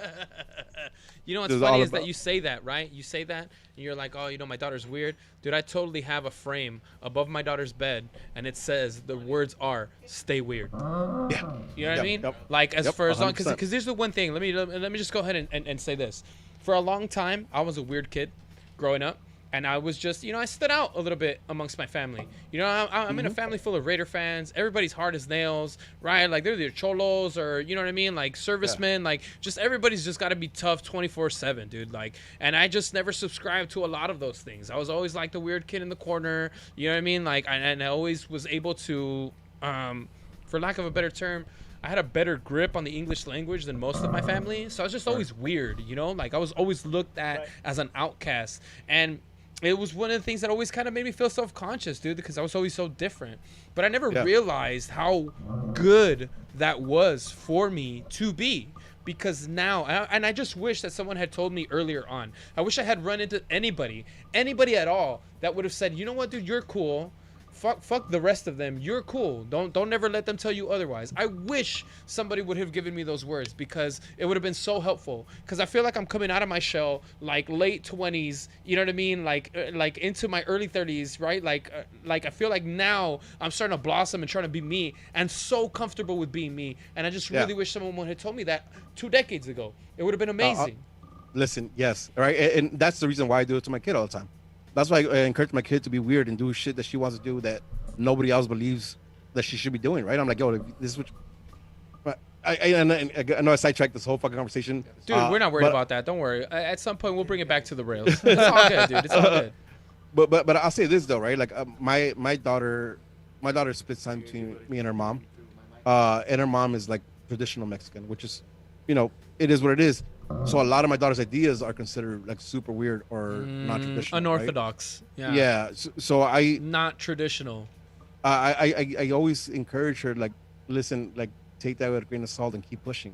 You know what's
This is
funny
all
is that
about-
you say that, right? You say that, and you're like, oh, my daughter's weird. Dude, I totally have a frame above my daughter's bed, and it says, the words are, stay weird.
Yeah.
You know what I
Yep,
mean?
yep.
Like, as
Yep,
for as long,
100%.
because there's the one thing. Let me just go ahead and say this. For a long time, I was a weird kid growing up. And I was just, I stood out a little bit amongst my family. I'm in a family full of Raider fans. Everybody's hard as nails, right? Like, they're either cholos or, you know what I mean? Like, servicemen. Like, just everybody's just got to be tough 24/7, dude. Like, and I just never subscribed to a lot of those things. I was always like the weird kid in the corner. You know what I mean? Like, and I always was able to, for lack of a better term, I had a better grip on the English language than most of my family. So I was just always weird, Like, I was always looked at as an outcast. And it was one of the things that always kind of made me feel self-conscious, dude, because I was always so different. But I never
Yeah.
realized how good that was for me to be. Because now, and I just wish that someone had told me earlier on. I wish I had run into anybody at all that would have said, you know what, dude, you're cool. Fuck the rest of them. You're cool. Don't ever let them tell you otherwise. I wish somebody would have given me those words because it would have been so helpful. Because I feel like I'm coming out of my shell like late 20s. You know what I mean? Like into my early 30s, right? Like I feel like now I'm starting to blossom and trying to be me, and so comfortable with being me. And I just really wish someone would have told me that 2 decades ago. It would have been amazing.
Listen, yes, all right, and that's the reason why I do it to my kid all the time. That's why I encourage my kid to be weird and do shit that she wants to do that nobody else believes that she should be doing. Right? I'm like, yo, this is what. But I know I sidetracked this whole fucking conversation.
Dude, we're not worried about that. Don't worry. At some point, we'll bring it back to the rails. It's all good, dude. It's all good.
But I'll say this though, right? Like my daughter splits time between me and her mom, and her mom is like traditional Mexican, which is, it is what it is. So a lot of my daughter's ideas are considered like super weird or not traditional,
unorthodox.
Right? Yeah. So I
not traditional.
I always encourage her, like, listen, like, take that with a grain of salt and keep pushing.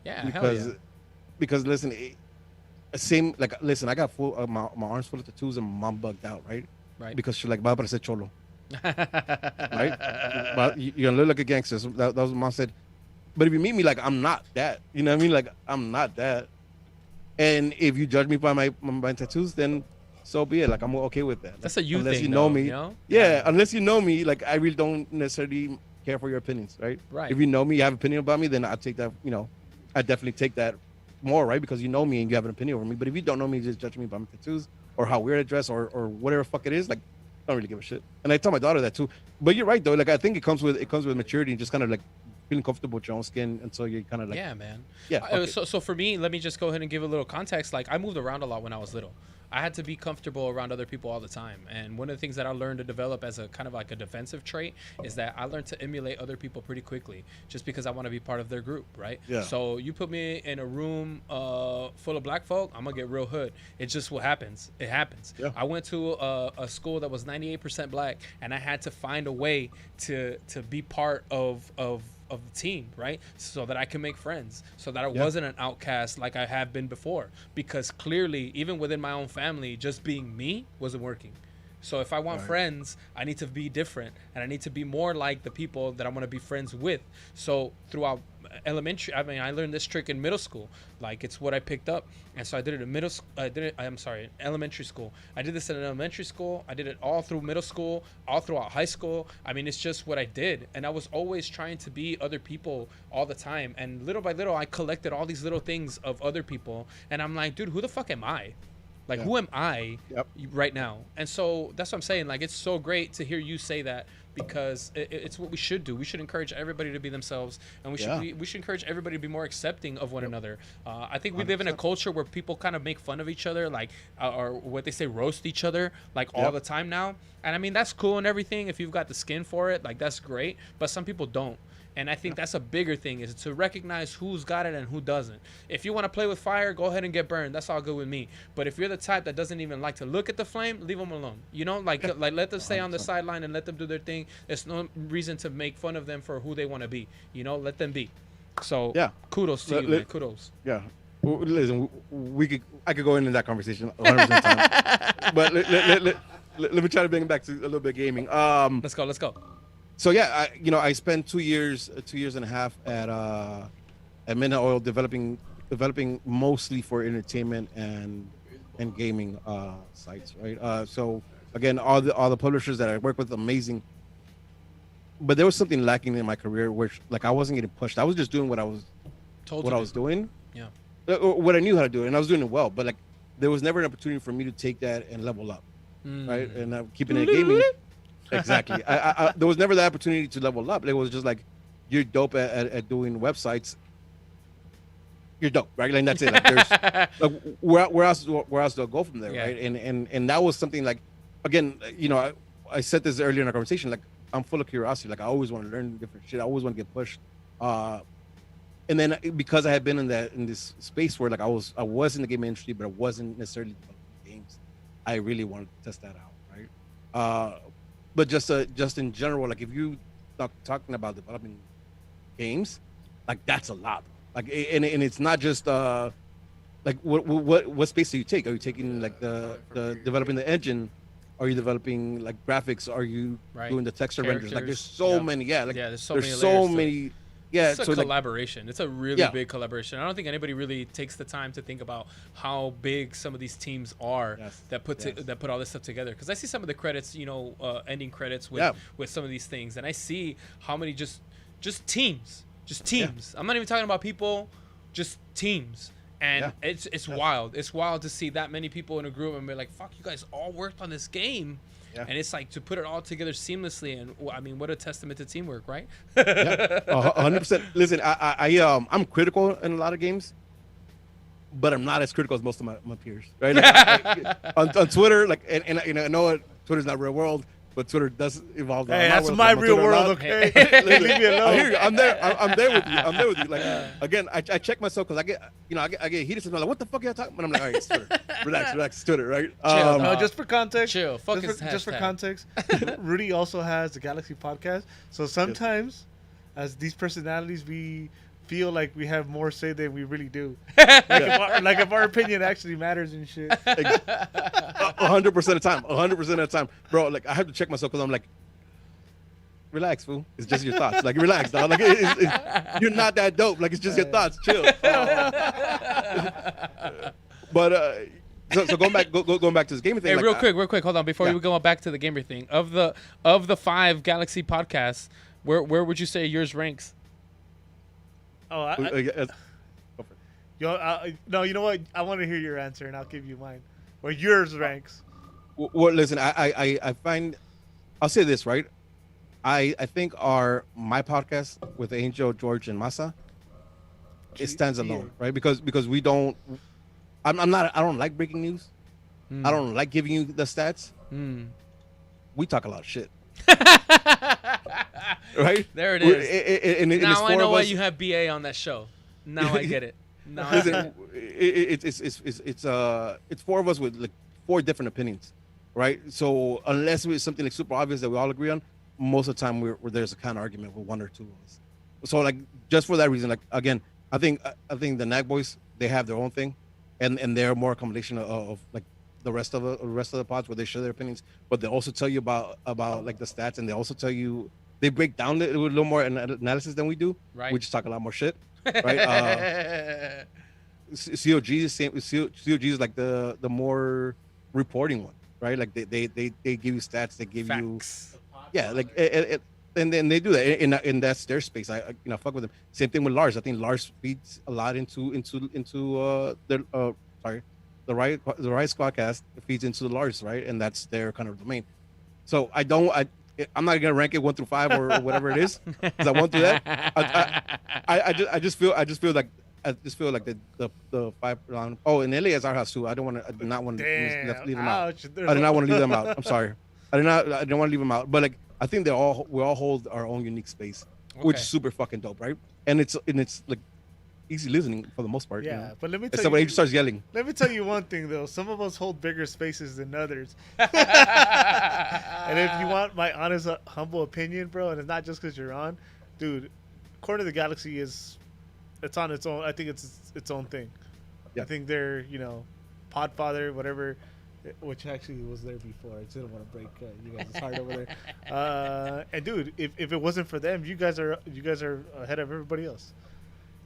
Yeah,
because listen, listen, I got full my arms full of tattoos and my mom bugged out, right?
Right.
Because she's like, va a parecer cholo. Right? But you're gonna look like a gangster. So that was what mom said. But if you meet me, like, I'm not that. You know what I mean? Like, I'm not that. And if you judge me by my tattoos, then so be it. Like, I'm okay with that. Like,
that's a you
unless
thing,
you know
though,
me.
you know?
Yeah, unless you know me, like, I really don't necessarily care for your opinions, right?
Right.
If you know me, you have an opinion about me, then I take that. I definitely take that more, right? Because you know me and you have an opinion over me. But if you don't know me, you just judge me by my tattoos or how weird I dress or whatever fuck it is, like, I don't really give a shit. And I tell my daughter that too. But you're right though. Like, I think it comes with maturity and just kind of like feeling comfortable with your own skin, and so you're kind of like,
yeah, man.
Yeah.
So for me, let me just go ahead and give a little context. Like, I moved around a lot when I was little. I had to be comfortable around other people all the time. And one of the things that I learned to develop as a kind of like a defensive trait is that I learned to emulate other people pretty quickly, just because I want to be part of their group, right?
Yeah.
So you put me in a room full of black folk, I'm gonna get real hood. It's just what happens. It happens.
Yeah.
I went to a school that was 98% black, and I had to find a way to be part of the team, right? So that I can make friends, so that I wasn't an outcast like I have been before. Because clearly, even within my own family, just being me wasn't working. So if I want friends, I need to be different, and I need to be more like the people that I want to be friends with. So throughout elementary, I learned this trick in middle school. Like, it's what I picked up, and so I did it in elementary school. I did this in elementary school. I did it all through middle school, all throughout high school. I mean, it's just what I did, and I was always trying to be other people all the time. And little by little, I collected all these little things of other people, and I'm like, dude, who the fuck am I? Like, who am I right now? And so that's what I'm saying. Like, it's so great to hear you say that, because it's what we should do. We should encourage everybody to be themselves, and we should encourage everybody to be more accepting of one another. I think we live in a culture where people kind of make fun of each other, like, or what they say, roast each other, like, all the time now. And I mean, that's cool and everything if you've got the skin for it. Like, that's great. But some people don't. And I think that's a bigger thing, is to recognize who's got it and who doesn't. If you want to play with fire, go ahead and get burned. That's all good with me. But if you're the type that doesn't even like to look at the flame, leave them alone. You know, like let them stay on the sideline and let them do their thing. There's no reason to make fun of them for who they want to be. You know, let them be. So kudos to you, man. Kudos.
Yeah. Well, listen, I could go into that conversation 100% time. But let me try to bring it back to a little bit of gaming.
Let's go.
So yeah, I spent 2 years and a half at Midnight Oil developing mostly for entertainment and gaming sites, right? So again, all the publishers that I work with, amazing. But there was something lacking in my career, which, like, I wasn't getting pushed. I was just doing what I was doing.
Yeah.
What I knew how to do, and I was doing it well. But, like, there was never an opportunity for me to take that and level up, right? And keeping it gaming. Exactly. There was never the opportunity to level up. It was just like, you're dope at doing websites. You're dope, right? Like, that's it. Like, there's like, where else do I go from there, right? And that was something, like, again, I said this earlier in our conversation. Like, I'm full of curiosity. Like, I always want to learn different shit. I always want to get pushed. And then because I had been in this space where, like, I was in the game industry, but I wasn't necessarily developing games. I really wanted to test that out, right? But just in general, like if you talking about developing games, like that's a lot. Like and it's not just like what space do you take? Are you taking like the developing the engine? Are you developing like graphics? Are you
Right.
doing the texture renders? Like there's
Characters.
so
Yeah.
many. Yeah, like
Yeah, there's so
there's
many
so
layers to it.
many. Yeah,
It's a
so like
collaboration. It's a really
Yeah.
big collaboration. I don't think anybody really takes the time to think about how big some of these teams are
Yes,
that put
yes.
that put all this stuff together. Because I see some of the credits, ending credits with
Yeah.
with some of these things, and I see how many just teams, I'm not even talking about people, just teams. And
Yeah.
it's wild. It's wild to see that many people in a group and be like, "Fuck, you guys all worked on this game."
Yeah.
And it's like to put it all together seamlessly, and I mean, what a testament to teamwork, right?
Yeah, 100%. Listen, I'm critical in a lot of games, but I'm not as critical as most of my peers, right? Like, on Twitter, like, and I know it, Twitter's not real world, but Twitter does evolve.
Hey, that's my real world, okay? Leave me alone.
I hear you. I'm there. I'm there with you. I'm there with you. Like again, I check myself because I get heated. Sometimes I'm like, what the fuck are you talking about? I'm like, all right, it's Twitter. Relax, it's Twitter, right?
Chill,
No,
dog.
just for context.
Chill. Fuck
Just for
hashtag.
context, Rudy also has the Galaxy podcast. So sometimes, as these personalities, we feel like we have more say than we really do. Like if our opinion actually matters and shit.
100% of the time. 100% of the time, bro. Like I have to check myself because I'm like, relax, fool. It's just your thoughts. Like relax, dog. Like you're not that dope. Like it's just your thoughts. Chill. But so going back to this gaming thing.
Hey,
like,
real quick, hold on. Before
Yeah.
we go back to the gamer thing, of the 5 Galaxy podcasts, where would you say yours ranks?
Oh, no, you know what? I want to hear your answer, and I'll give you mine. Where yours ranks.
Well, listen, I find, I'll say this, right? I think my podcast with Angel, George, and Masa, it stands alone, right? Because we don't, I don't like breaking news. I don't like giving you the stats. We talk a lot of shit. Right?
There it is.
And it's
Now I
four
know
of
why
us.
you have BA on that show. Now I get it. Now I get
Listen,
it.
it's 4 of us with like 4 different opinions, right? So unless it's something like super obvious that we all agree on, most of the time there's a kind of argument with 1 or 2 of us. So like just for that reason, like again, I think the Nag Boys, they have their own thing, and they're more a combination of like the rest of the pods where they share their opinions, but they also tell you about like the stats, and they also tell you, they break down it with a little more analysis than we do.
Right.
We just talk a lot more shit. Right. COG is like the more reporting one, right? Like they give you stats, they give
Facts.
you like and then they do that, and that's their space. I fuck with them. Same thing with Lars. I think Lars feeds a lot into the Riot Squadcast feeds into the Lars, right? And that's their kind of domain. So I'm not gonna rank it 1 through 5 or whatever it is, because I won't do that. I just feel like the 5 round. Oh, and LA is our house too. I do not want to leave them out.
Ouch.
I did not want to leave them out. I'm sorry. I didn't want to leave them out. But like I think we all hold our own unique space, which
Okay.
is super fucking dope, right? And it's like easy listening for the most part.
Yeah, but let me tell
Except when
you.
Angel starts yelling.
Let me tell you one thing though. Some of us hold bigger spaces than others. And if you want my honest, humble opinion, bro, and it's not just because you're on, dude, Corner of the Galaxy it's on its own. I think it's its own thing.
Yeah.
I think they're Podfather, whatever, which actually was there before. I didn't want to break you guys' heart over there. And dude, if it wasn't for them, you guys are ahead of everybody else.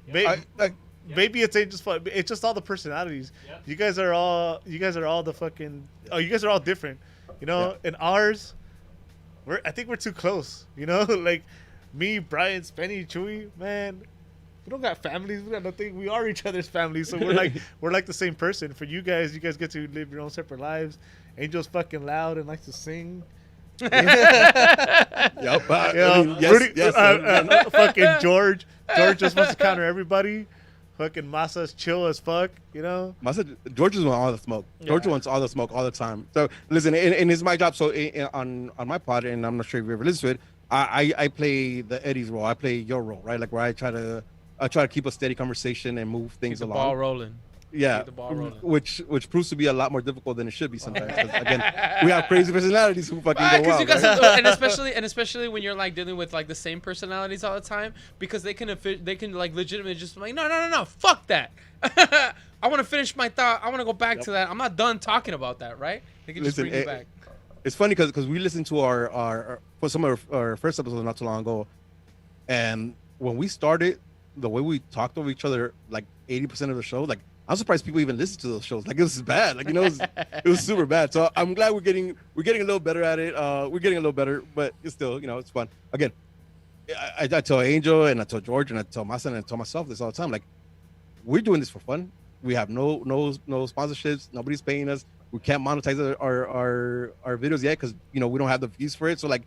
Maybe it's Angel's fault. It's just all the personalities.
Yep.
You guys are all the fucking. Oh, you guys are all different. And ours, I think we're too close. Like me, Brian, Spenny, Chewy, man. We don't got families. We got nothing. We are each other's families. So we're like the same person. For you guys get to live your own separate lives. Angel's fucking loud and likes to sing.
Yep. Yes,
Rudy,
yes.
fucking George just wants to counter everybody. Fucking Masa's chill as fuck,
George is want all the smoke. George wants all the smoke all the time. So listen, and it's my job. So on my pod, and I'm not sure if you ever listened to it, I play the Eddie's role. I play your role, right? Like where I try to keep a steady conversation and move things
Keep the
along.
ball rolling.
Yeah,
Keep the ball rolling.
which proves to be a lot more difficult than it should be sometimes. 'Cause, again, we have crazy personalities who fucking go
Because you
wild.
got
Right?
and especially when you're like dealing with like the same personalities all the time, because they can like legitimately just like no, fuck that. I want to finish my thought. I want to go back to that. I'm not done talking about that, right? They can just
Listen,
bring you back.
it's funny because we listened to our for some of our first episodes not too long ago, and when we started, the way we talked over each other, like 80% of the show, like I'm surprised people even listen to those shows. Like it was bad, like it was super bad. So I'm glad we're getting a little better at it. We're getting a little better, but it's still it's fun. Again, I tell Angel and I tell George and I tell my son and I tell myself this all the time. Like we're doing this for fun. We have no sponsorships. Nobody's paying us. We can't monetize our videos yet because we don't have the views for it. So like,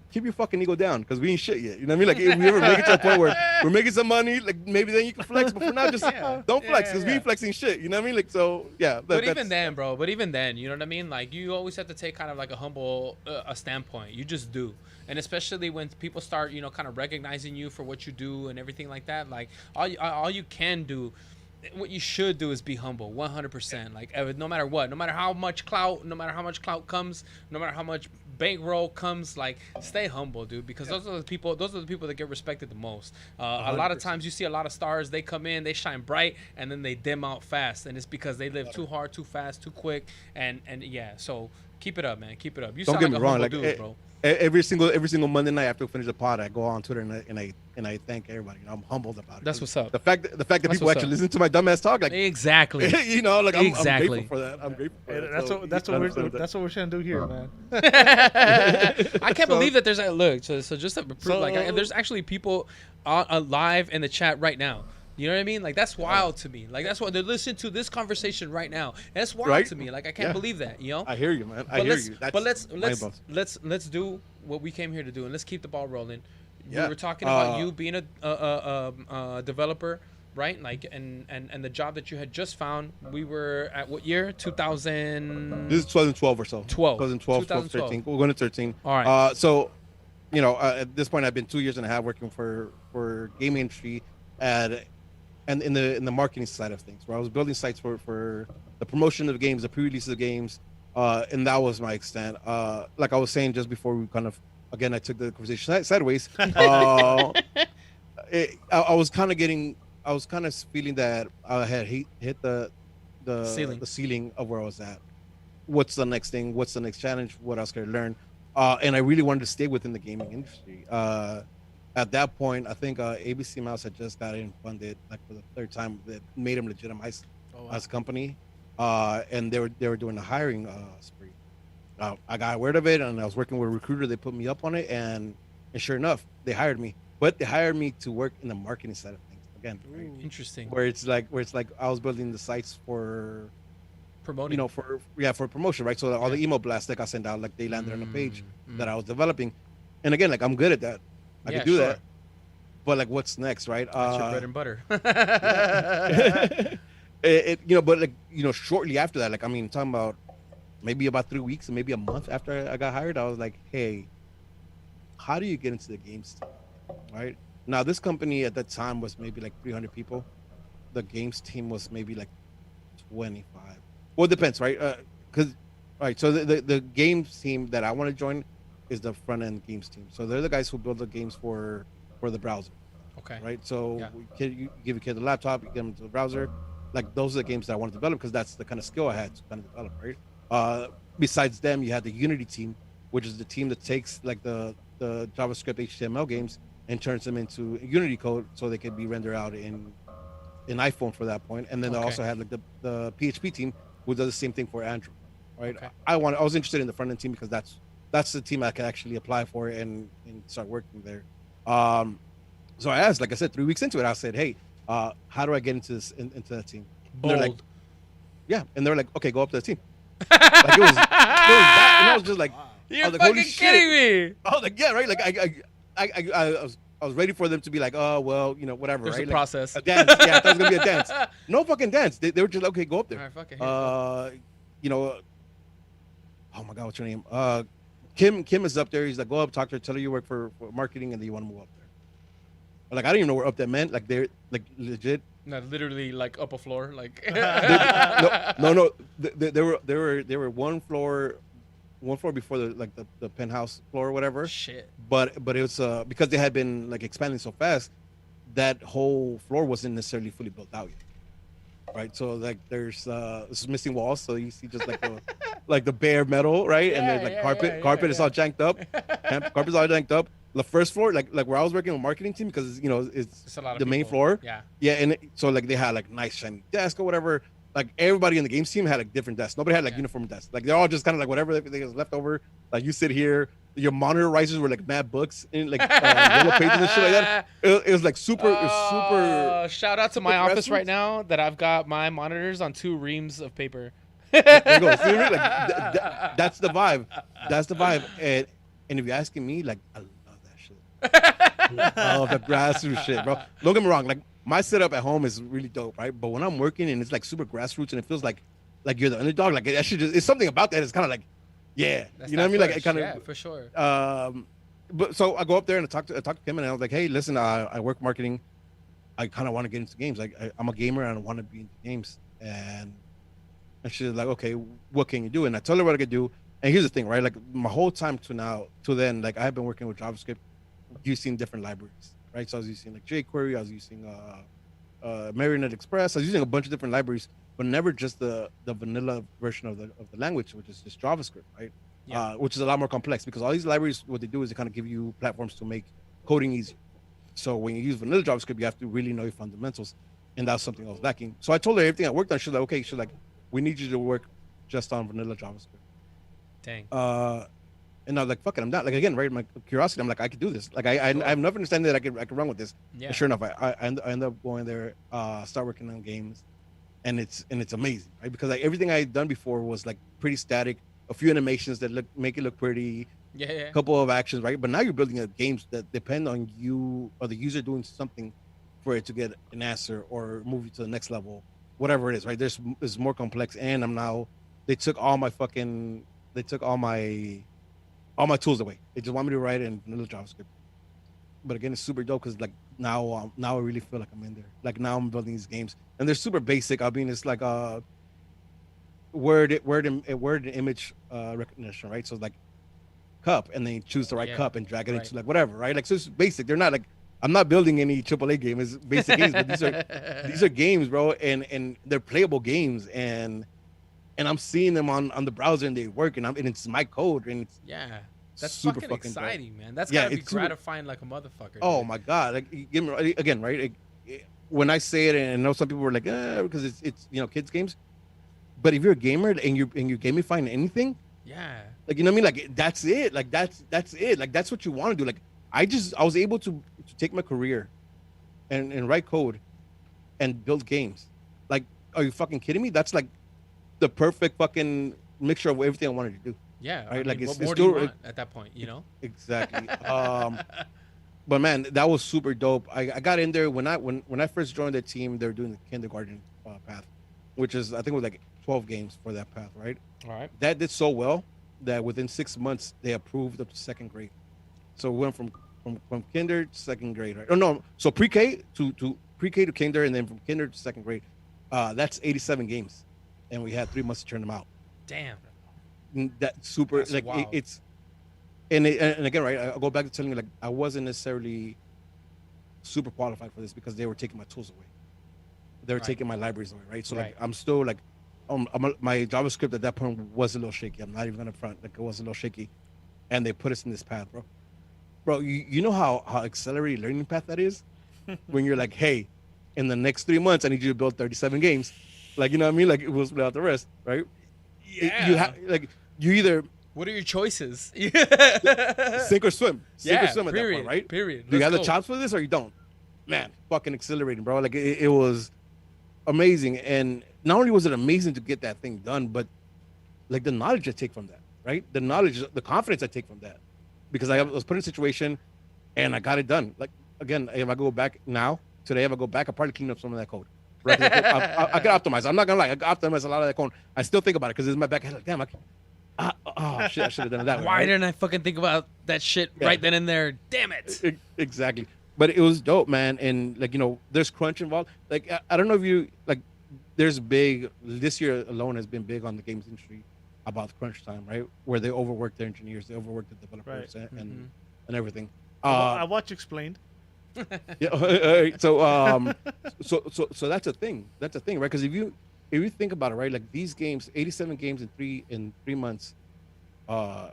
keep your fucking ego down because we ain't shit yet. You know what I mean? Like if we ever make it to a point where we're making some money, like maybe then you can flex. But for now, just don't flex because we ain't flexing shit. You know what I mean? Like so, yeah.
But even then, bro. But even then, you know what I mean? Like you always have to take kind of like a humble a standpoint. You just do. And especially when people start, kind of recognizing you for what you do and everything like that. Like all you can do. What you should do is be humble, 100%. Like no matter what, no matter how much clout comes, no matter how much bankroll comes, like stay humble, dude. Because those are the people that get respected the most. A lot of times you see a lot of stars, they come in, they shine bright, and then they dim out fast, and it's because they live too hard, too fast, too quick, and yeah. So keep it up, man. Keep it up. You
don't
sound
get
like
me
a
wrong,
humble
like
dude, bro.
every single Monday night after we finish the pod, I go on Twitter and I thank everybody. I'm humbled about it.
That's what's up.
The fact that
That's
people
what's
actually
up.
listen to my dumbass talk, like
Exactly.
like I'm
Exactly.
grateful for that. I'm grateful for that.
That's what we're trying to do here, man.
I can't believe that there's look. So just to prove, there's actually people live in the chat right now. You know what I mean? Like that's wild to me. Like that's what they're listening to this conversation right now. And that's wild to me. Like I can't believe that. I
hear you, man. I hear you.
But let's do what we came here to do, and let's keep the ball rolling.
Yeah.
We were talking about you being a developer, right? Like and the job that you had just found. We were at what year? 2000.
This is 2012 or so. 2012, 13. We're going to 13.
All right.
So, at this point, I've been 2 years and a half working for gaming industry and in the marketing side of things, where I was building sites for the promotion of games, the pre-release of games, and that was my extent. Like I was saying just before we kind of, again, I took the conversation sideways. I was kind of feeling that I had hit the ceiling of where I was at. What's the next thing? What's the next challenge? What else could I learn? And I really wanted to stay within the gaming industry. At that point, I think ABC Mouse had just gotten funded like for the third time. That made them legitimized as a company, and they were doing a hiring spree. I got word of it, and I was working with a recruiter. They put me up on it, and sure enough, they hired me. But they hired me to work in the marketing side of things again. Right?
Interesting.
Where it's like I was building the sites for
promoting.
For promotion, right? So all the email blasts that I sent out, like they landed on a page that I was developing, and again, like I'm good at that. I can do that, but like, what's next, right?
That's your bread and butter.
But shortly after that, like I mean, talking about maybe about 3 weeks and maybe a month after I got hired, I was like, hey, how do you get into the games team, right? Now, this company at that time was maybe like 300 people. The games team was maybe like 25. Well, it depends, right? So the games team that I want to join is the front end games team. So they're the guys who build the games for the browser.
Okay.
Right. So you give a kid a laptop, you get them to the browser. Like those are the games that I want to develop because that's the kind of skill I had to kind of develop. Right. Besides them, you had the Unity team, which is the team that takes like the JavaScript HTML games and turns them into Unity code so they can be rendered out in iPhone for that point. And then they also had like the PHP team who does the same thing for Android. Right. Okay. I was interested in the front end team because that's the team I could actually apply for and start working there. So I asked, like I said, 3 weeks into it, I said, hey, how do I get into that team? And they're like, yeah. And they're like, okay, go up to the team. Like it was that. And I was just like,
you're fucking kidding me.
I was like, yeah, right. Like I was ready for them to be like, oh, well, whatever.
There's
right?
a process.
A dance. Yeah, I thought it was going to be a dance. No fucking dance. They were just like, okay, go up there.
All right, fuck it.
Oh my God, what's your name? Kim is up there. He's like, go up, talk to her, tell her you work for marketing and then you want to move up there. Like, I didn't even know where up that meant. Like, they're like legit
Not literally like up a floor, like.
No. They were one floor before the penthouse floor or whatever.
Shit.
But it was because they had been like expanding so fast, that whole floor wasn't necessarily fully built out yet. Right, so like there's missing walls, so you see just like the bare metal, right, and there's like carpet is all janked up, carpet's all janked up. The first floor, like where I was working with marketing team, because it's
a lot of
the main
people.
floor,
Yeah.
and so like they had like nice shiny desk or whatever. Like everybody in the games team had like different desks. Nobody had like uniform desks. Like they're all just kind of like whatever they was left over. Like you sit here, your monitor risers were like mad books in like yellow pages and shit like that. It was like super. It was super.
Shout out to my office right now that I've got my monitors on 2 reams of paper.
There you go. See, like, that's the vibe. That's the vibe. And if you're asking me, like I love that shit. I love the grassroots shit, bro. Don't get me wrong. Like my setup at home is really dope, right? But when I'm working and it's like super grassroots and it feels like you're the underdog, like that shit it's something about that. It's kind of like, yeah,
That's
you know what I mean? Like it kind of,
yeah, for sure.
But so I go up there and I talk to him and I was like, hey, listen, I work marketing. I kind of want to get into games. Like I'm a gamer and I want to be into games. And she's like, okay, what can you do? And I told her what I could do. And here's the thing, right? Like my whole time to then, like I have been working with JavaScript using different libraries, right? So I was using like jQuery, I was using Marionette Express, I was using a bunch of different libraries, but never just the vanilla version of the language, which is just JavaScript, right?
Yeah.
Which is a lot more complex because all these libraries, what they do is they kind of give you platforms to make coding easier. So when you use vanilla JavaScript, you have to really know your fundamentals, and that's something I was lacking. So I told her everything I worked on. She's like, okay, she's like, we need you to work just on vanilla JavaScript.
Dang.
And I was like, fuck it, I'm down. Like again, right? My curiosity, I'm like, I could do this. Like I have enough understanding that I could run with this.
Yeah.
And sure enough, I end up going there, start working on games, and it's amazing, right? Because like everything I had done before was like pretty static, a few animations that make it look pretty,
Yeah.
a couple of actions, right? But now you're building games that depend on you or the user doing something for it to get an answer or move you to the next level, whatever it is, right? There's more complex, and they took all my tools away. They just want me to write in vanilla JavaScript. But again, it's super dope because like now I really feel like I'm in there. Like now I'm building these games, and they're super basic. I mean, it's like word and image recognition, right? So like cup, and then you choose the right cup and drag it into like whatever, right? Like so it's basic. They're not like, I'm not building any AAA game. It's basic games, but these are games, bro, and they're playable games, and I'm seeing them on the browser and they work, and it's my code, and it's
That's
super
fucking
fucking
exciting,
dope.
man. That's
Yeah,
gotta be
it's super-
gratifying like a motherfucker.
Oh
dude.
my god! Like you give me again, right? When I say it, and I know some people were like, because it's kids games, but if you're a gamer and you're gamifying anything,
Yeah.
like you know what I mean, like that's it. Like that's it. Like that's what you want to do. Like I was able to take my career, and write code, and build games. Like, are you fucking kidding me? That's like the perfect fucking mixture of everything I wanted to do.
Yeah.
Right, like,
what
it's
more do you
still-
want at that point? You know.
Exactly. But man, that was super dope. I got in there when I first joined the team. They were doing the kindergarten path, which is I think it was like 12 games for that path, right?
All right.
That did so well that within 6 months they approved up to second grade. So we went from kinder to second grade, right? Oh no, so pre-K to pre-K to kinder, and then from kinder to second grade. That's 87 games, and we had 3 months to turn them out.
Damn.
That super
That's
like
wild.
it's and again, right, I'll go back to telling you, like I wasn't necessarily super qualified for this because they were taking my tools away. They were
Right.
taking my libraries away, right? So
Right.
like I'm still like my JavaScript at that point was a little shaky. I'm not even gonna front, like it was a little shaky, and they put us in this path, bro. You know how accelerated learning path that is when you're like, hey, in the next 3 months I need you to build 37 games, like you know what I mean, like it will split out the rest, right?
Yeah.
You have like you either
What are your choices?
sink or swim. Sink or swim at that
period,
point, right?
Period.
Do you have
Let's
the
go.
chops for this or you don't? Man, fucking exhilarating, bro. Like it was amazing. And not only was it amazing to get that thing done, but like the knowledge I take from that, right? The knowledge, the confidence I take from that. Because I was put in a situation and I got it done. Like again, if I go back now, today, if I go back, I'll probably clean up some of that code. Right? 'Cause I can optimize. I'm not gonna lie, I can optimize a lot of that code. I still think about it because it's in my back head. Like, damn, oh shit, I should have done it that way.
Why
right?
didn't I fucking think about that shit
Yeah.
right then and there? Damn it.
Exactly. but it was dope, man. And like there's crunch involved. Like I don't know if you like. There's big this year alone has been big on the games industry about crunch time, right? Where they overwork their engineers, they overwork the developers,
Right.
and everything.
I watch Explained.
Yeah. So that's a thing. That's a thing, right? Because if you think about it, right, like these games, 87 games in 3 months, uh,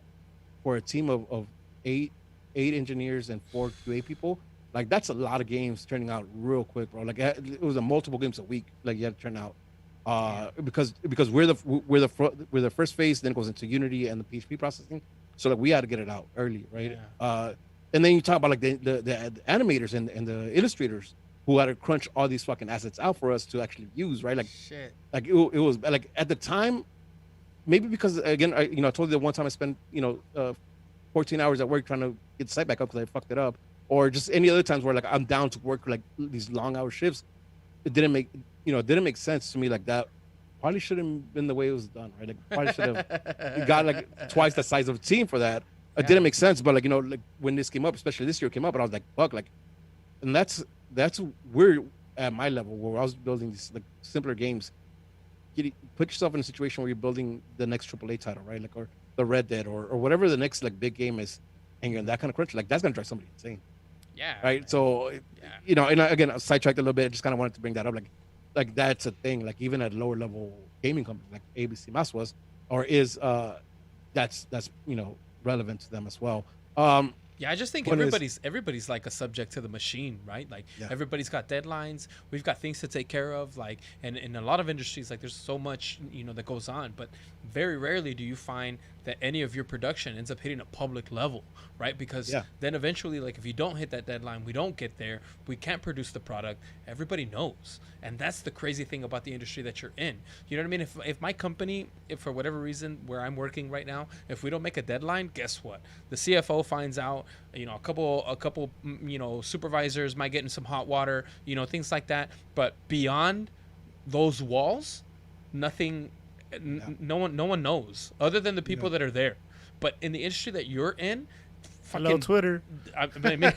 for a team of eight engineers and 4 QA people, like that's a lot of games turning out real quick, bro. Like it was a multiple games a week, like you had to turn out, because we're the first phase, then it goes into Unity and the PHP processing, so like we had to get it out early, right? And then you talk about like the animators and the illustrators who had to crunch all these fucking assets out for us to actually use, right? Like
Shit.
like it was like at the time, maybe because again, I told you that one time I spent 14 hours at work trying to get the site back up because I fucked it up, or just any other times where like I'm down to work like these long hour shifts. It didn't make sense to me. Like that probably shouldn't have been the way it was done, right? Like probably should have got like twice the size of a team for that. It didn't make sense, but like like when this came up, especially this year came up, and I was like, fuck, like, and that's where at my level where I was building these like simpler games. Put yourself in a situation where you're building the next AAA title, right? Like, or the Red Dead, or whatever the next like big game is, and you're in that kind of crunch, like that's gonna drive somebody insane,
Yeah.
right? So, and again, I sidetracked a little bit. I just kind of wanted to bring that up, like that's a thing. Like even at lower level gaming companies, like ABC Mas was, or is, that's relevant to them as well.
Yeah, I just think
One is-
everybody's like a subject to the machine, right? Like
Yeah.
everybody's got deadlines. We've got things to take care of. Like, and in a lot of industries, like there's so much that goes on. But very rarely do you find that any of your production ends up hitting a public level, right? Because then eventually, like if you don't hit that deadline, we don't get there, we can't produce the product. Everybody knows, and that's the crazy thing about the industry that you're in. You know what I mean? If my company, if for whatever reason where I'm working right now, if we don't make a deadline, guess what? The CFO finds out. A couple supervisors might get in some hot water. Things like that. But beyond those walls, nothing. No one knows other than the people that are there. But in the industry that you're in,
Hello, Twitter.
I mean,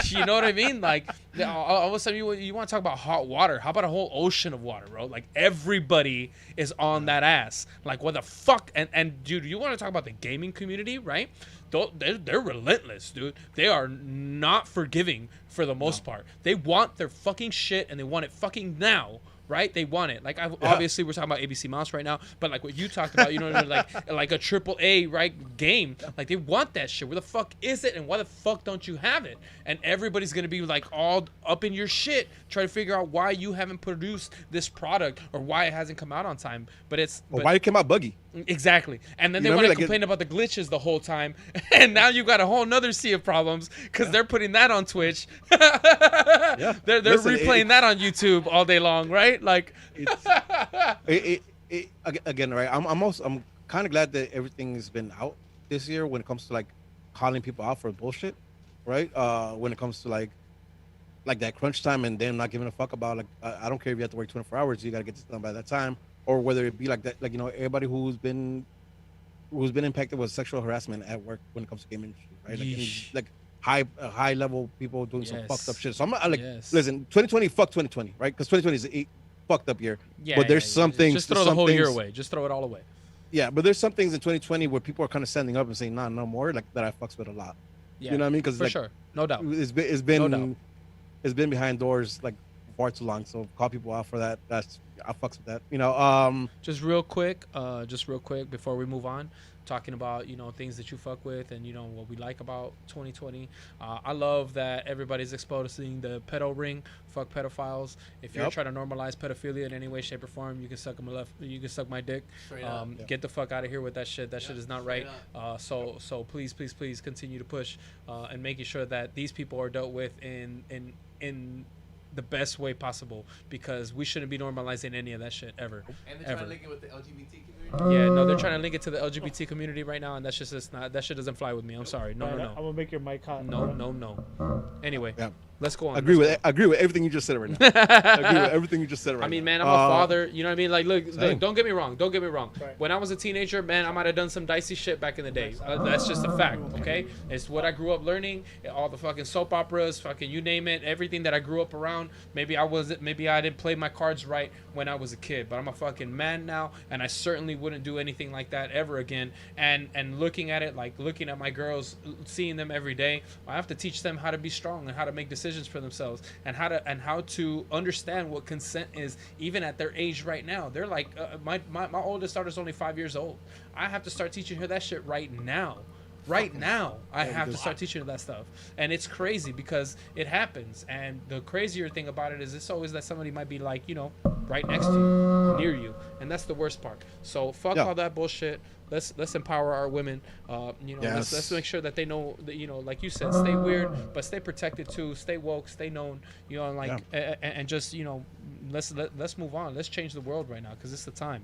you know what I mean? Like all of a sudden you want to talk about hot water. How about a whole ocean of water, bro? Like everybody is on that ass. Like what the fuck? And dude, you want to talk about the gaming community, right? They're relentless, dude. They are not forgiving for the most part. They want their fucking shit and they want it fucking now. Right, they want it. Like obviously, we're talking about ABC Mouse right now, but like what you talked about, like a AAA right game. Like they want that shit. Where the fuck is it, and why the fuck don't you have it? And everybody's gonna be like all up in your shit, trying to figure out why you haven't produced this product or why it hasn't come out on time. But
why it came out buggy.
Exactly. And then they want to complain about the glitches the whole time. And now you've got a whole nother sea of problems because they're putting that on Twitch. They're replaying that on YouTube all day long, right? Like
again, right? I'm kind of glad that everything has been out this year when it comes to like calling people out for bullshit, right? When it comes to like that crunch time and them not giving a fuck about like I don't care if you have to work 24 hours, you got to get this done by that time. Or whether it be like that, like everybody who's been impacted with sexual harassment at work when it comes to game industry, right? Like high level people doing some fucked up shit. So I'm not like, listen, 2020, fuck 2020, right? Because 2020 is a fucked up year. Yeah, but there's some things.
Just throw the whole year away. Just throw it all away.
Yeah, but there's some things in 2020 where people are kind of standing up and saying, nah, no more, like that I fucks with a lot.
Yeah,
you know what I mean? Because
for sure, no doubt.
It's been behind doors like far too long. So call people out for that. I fucks with that.
Just real quick before we move on, talking about things that you fuck with and what we like about 2020. I love that everybody's exposing the pedo ring. Fuck pedophiles. If you're trying to normalize pedophilia in any way, shape, or form, you can suck my dick. Get the fuck out of here with that shit. That shit is not right. So please continue to push and making sure that these people are dealt with in the best way possible, because we shouldn't be normalizing any of that shit ever.
And they're trying to link it with the LGBT community.
Yeah, no, they're trying to link it to the LGBT community right now, and that shit doesn't fly with me. I'm sorry. No.
I'm gonna make your mic hot.
No. Anyway.
Yeah.
Let's go on.
Agree
let's
with
go
agree with everything you just said right now.
on.
Agree with everything you just said right now.
I mean, man, I'm a father. You know what I mean? Like, look,
Same.
don't get me wrong. Don't get me wrong.
Right.
When I was a teenager, man, I might have done some dicey shit back in the day. That's just a fact, okay? It's what I grew up learning. All the fucking soap operas, fucking you name it, everything that I grew up around. Maybe I didn't play my cards right when I was a kid, but I'm a fucking man now, and I certainly wouldn't do anything like that ever again. And looking at it, like looking at my girls, seeing them every day, I have to teach them how to be strong and how to make decisions for themselves and how to understand what consent is, even at their age right now. They're like, my oldest daughter's only 5 years old. I have to start teaching her that shit right now. Right now, I have to start teaching her that stuff. And it's crazy because it happens. And the crazier thing about it is it's always that somebody might be like, you know, right next to you, near you. And that's the worst part. So fuck all that bullshit. Let's empower our women. You know, let's make sure that they know that, you know, like you said, stay weird, but stay protected too. Stay woke, stay known. You know, and like and just, you know, let's move on. Let's change the world right now because it's the time.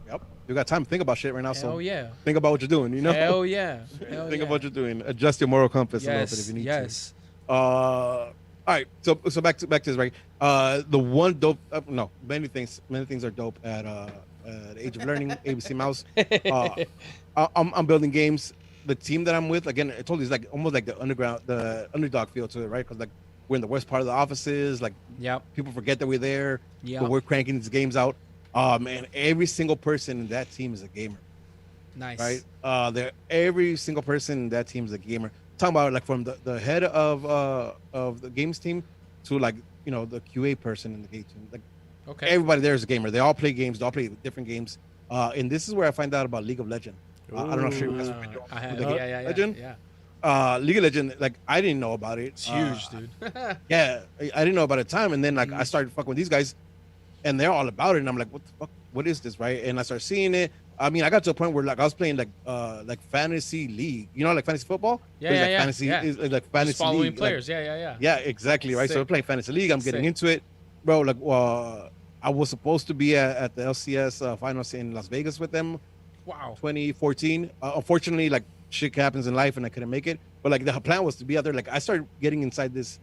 Yep. You got time to think about shit right now.
Hell
so
yeah.
think about what you're doing. You know.
Hell yeah. Hell
think
yeah.
of what you're doing. Adjust your moral compass a little bit if you need to. All right. So back to this, right? The one dope. No, many things are dope at Age of Learning, ABC Mouse. I'm building games. The team that I'm with, again, I told you, it's like almost like the underdog feel to it, right? Because like we're in the worst part of the offices. Like, people forget that we're there. But we're cranking these games out. Man, every single person in that team is a gamer.
Nice.
Right? Every single person in that team is a gamer. Talking about like from the head of the games team to like, you know, the QA person in the game team. Like, everybody there is a gamer. They all play games. They all play different games. And this is where I find out about League of Legends. I don't know if you guys Legend. League of Legends, like I didn't know about it.
It's huge, dude.
Yeah, I didn't know about it at the time, and then like I started fucking with these guys, and they're all about it, and I'm like, what the fuck? What is this, right? And I started seeing it. I mean, I got to a point where like I was playing like fantasy league, you know, like fantasy football. Fantasy, like fantasy
just following
league,
players.
Like, yeah, exactly, right.
Sick.
So we're playing fantasy league. I'm getting into it, bro. Like, I was supposed to be at the LCS finals in Las Vegas with them.
Wow.
2014. Unfortunately, like shit happens in life, and I couldn't make it. But like the plan was to be out there. Like I started getting inside this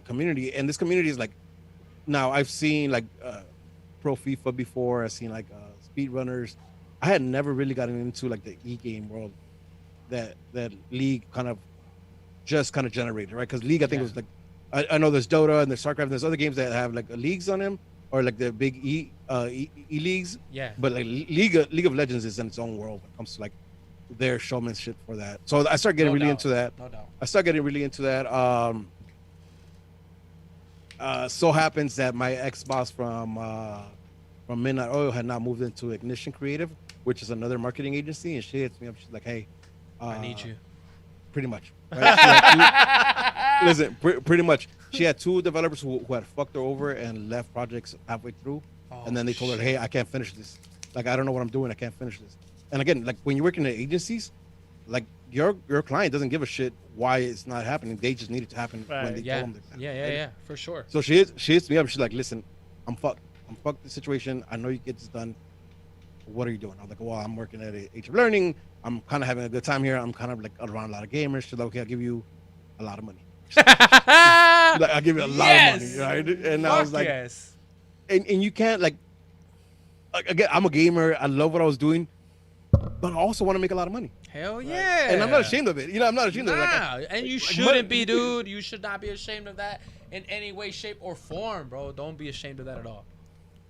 community, and this community is like, now I've seen like pro FIFA before. I've seen like speedrunners. I had never really gotten into like the e-game world that League kind of generated, right? Because League, I think it was like, I know there's Dota and there's StarCraft and there's other games that have like leagues on them, or like the big e leagues.
Yeah.
But like League of Legends is in its own world when it comes to like their showmanship for that. So I started getting really into that.
No doubt.
I started getting really into that. So happens that my ex-boss from Midnight Oil had now moved into Ignition Creative, which is another marketing agency, and she hits me up. She's like, "Hey,
I need you."
Pretty much. Right? Listen, pretty much. She had two developers who had fucked her over and left projects halfway through, and then they told her, "Hey, I can't finish this. Like, I don't know what I'm doing. I can't finish this." And again, like when you work in the agencies, like your client doesn't give a shit why it's not happening. They just need it to happen when they tell them.
Yeah, for sure.
So she hits me up. She's like, "Listen, I'm fucked. I'm fucked the situation. I know you get this done. What are you doing?" I'm like, "Well, I'm working at Age of Learning. I'm kind of having a good time here. I'm kind of like around a lot of gamers." She's like, "Okay, I'll give you a lot of money." Like, I'll give you a lot of money, right? And I was like, and you can't like, again, I'm a gamer. I love what I was doing, but I also want to make a lot of money.
Hell yeah.
And I'm not ashamed of it. You know, I'm not ashamed of it. Like,
and you shouldn't be, dude. You should not be ashamed of that in any way, shape, or form, bro. Don't be ashamed of that at all.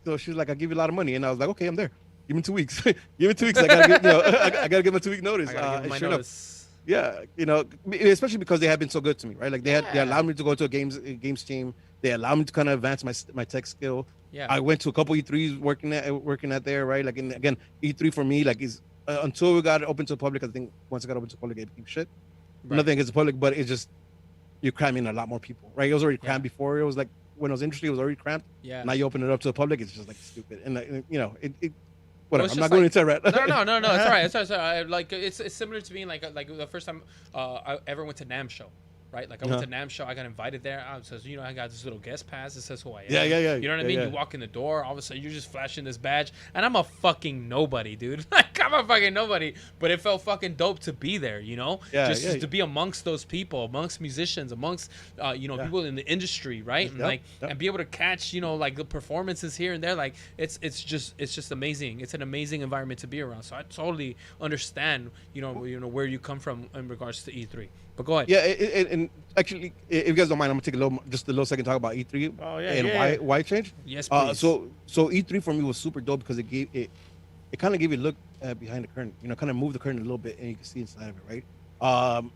So she was like, "I'll give you a lot of money," and I was like, "Okay, I'm there. Give me 2 weeks. Give me 2 weeks. I gotta get, I gotta give my 2 week notice."
I gotta give my notice.
Yeah, you know, especially because they have been so good to me, right? Like they allowed me to go to a games team. They allowed me to kind of advance my tech skill.
Yeah.
I went to a couple E3s working at there, right? Like, and again, E3 for me, like, is until we got it open to the public. I think once it got open to the public, it became shit. Right. Nothing against the public, but it's just you're cramming a lot more people, right? It was already crammed before. It was like when it was industry, it was already cramped.
Yeah.
Now you open it up to the public, it's just like stupid, and you know it whatever. I'm not going into that.
No. It's all right. It's all right. Like it's similar to being like the first time I ever went to NAMM show, right? Like I went to NAMM show, I got invited there. I says, I got this little guest pass. It says who I am.
Yeah.
You know what I mean? You walk in the door, all of a sudden you're just flashing this badge, and I'm a fucking nobody, dude. Like I'm a fucking nobody, but it felt fucking dope to be there, just to be amongst those people, amongst musicians, amongst people in the industry, right? And and be able to catch, like the performances here and there. Like it's just amazing. It's an amazing environment to be around. So I totally understand, where you come from in regards to E3. But go ahead.
Yeah, and actually, if you guys don't mind, I'm gonna take a little second to talk about E3 and why it changed.
Yes, please.
So E3 for me was super dope because it kind of gave you a look behind the curtain. Kind of move the curtain a little bit and you can see inside of it, right?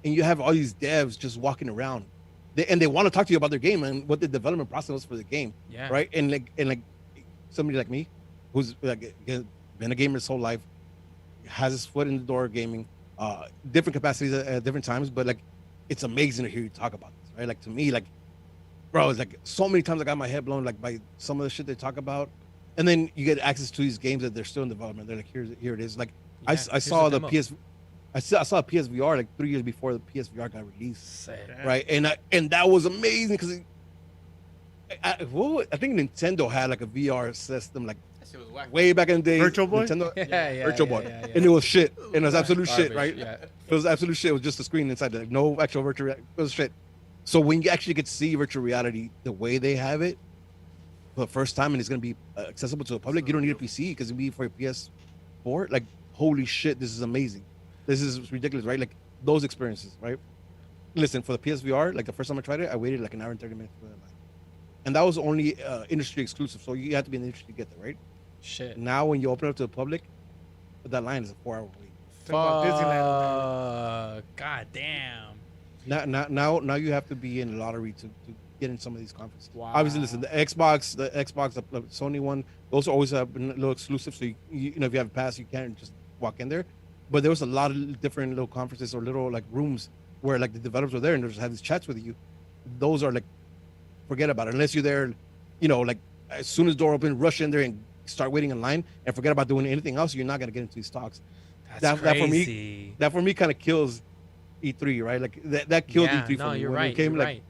And you have all these devs just walking around, they want to talk to you about their game and what the development process was for the game, right? And like somebody like me, who's like been a gamer his whole life, has his foot in the door of gaming. Different capacities at different times, but like it's amazing to hear you talk about this, right? Like to me, like bro, it's like so many times I got my head blown like by some of the shit they talk about, and then you get access to these games that they're still in development. They're like, here it is. Like I saw the I saw a PSVR like 3 years before the PSVR got released, right? And that was amazing because I think Nintendo had like a VR system like way back in the day.
Virtual Boy?
Nintendo,
Virtual
Boy.
Yeah.
And it was shit. And it was absolute shit, right?
Yeah.
It was absolute shit. It was just a screen inside there. No actual virtual reality. It was shit. So when you actually get to see virtual reality the way they have it for the first time and it's going to be accessible to the public, you don't need a PC because it'll be for your PS4. Like, holy shit, this is amazing. This is ridiculous, right? Like, those experiences, right? Listen, for the PSVR, like the first time I tried it, I waited like an hour and 30 minutes for that line. And that was only industry exclusive. So you have to be in the industry to get there, right?
Shit.
Now when you open up to the public, that line is a 4-hour wait.
Disneyland.
God damn.
Now you have to be in the lottery to get in some of these conferences.
Wow.
Obviously, listen, the Xbox, the Sony one, those always have been a little exclusive. So if you have a pass, you can't just walk in there. But there was a lot of different little conferences or little like rooms where like the developers were there and they just have these chats with you. Those are like, forget about it unless you're there, like as soon as the door open, rush in there and start waiting in line and forget about doing anything else. You're not gonna get into these talks.
That's crazy.
That for me kind of kills E3, right? Like that killed E3 for me.
You're
when
right.
it came,
you're
like,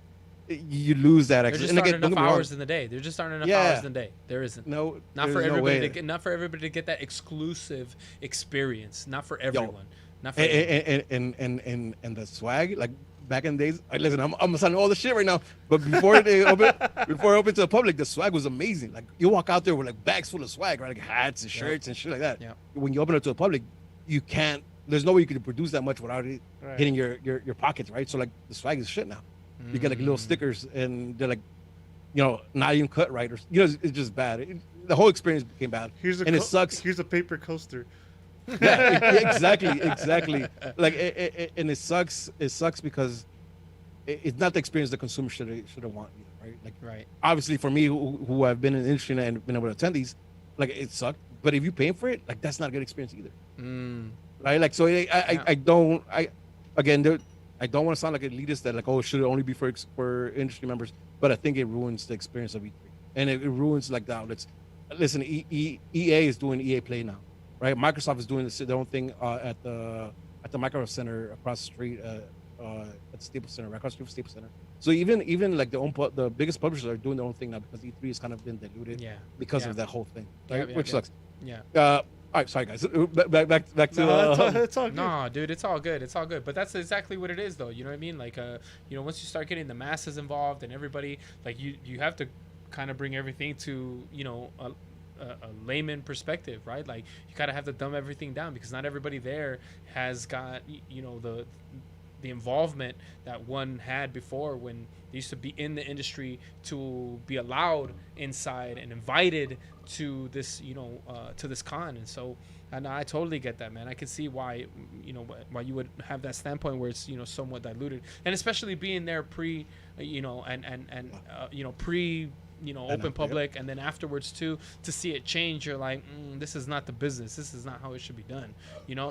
you lose that.
They're just starting enough hours in the day. They're just starting enough hours in the day. There isn't.
No,
not for everybody to get. Not for everybody to get that exclusive experience. Not for everyone. Not for
and the swag, like back in the days. Listen, I'm signing all the shit right now, but before they open to the public, the swag was amazing. Like you walk out there with like bags full of swag, right? Like hats and shirts and shit like that.
Yeah.
When you open it to the public, you can't. There's no way you could produce that much without it hitting your pockets, right? So like the swag is shit now. You get like little stickers and they're like, not even cut right, or it's just bad. The whole experience became bad, it sucks.
Here's a paper coaster.
Exactly. Like and it sucks. It sucks because it's not the experience the consumer should have want either, right? Like, obviously for me who have been in the industry and been able to attend these, like it sucked. But if you pay for it, like that's not a good experience either, right? Like so, I don't want to sound like elitist that like, oh, it should only be for industry members, but I think it ruins the experience of E3 and it ruins like the outlets. Listen, EA is doing EA Play now. Right, Microsoft is doing their own thing at the Microsoft Center across the street at the Staples Center, right across the street from Staples Center. So even like the biggest publishers are doing their own thing now because E3 has kind of been diluted because of that whole thing, right? Which sucks.
Yeah.
All right, sorry guys. Back to.
No, it's all good.
No, dude, it's all good. It's all good. But that's exactly what it is, though. You know what I mean? Like, once you start getting the masses involved and everybody, like you have to kind of bring everything to a layman perspective, right? Like you gotta have to dumb everything down because not everybody there has got the involvement that one had before when they used to be in the industry to be allowed inside and invited to this to this con. And so and I totally get that, man. I can see why why you would have that standpoint where it's somewhat diluted, and especially being there pre pre open public, and then afterwards too, to see it change, you're like, this is not the business. This is not how it should be done.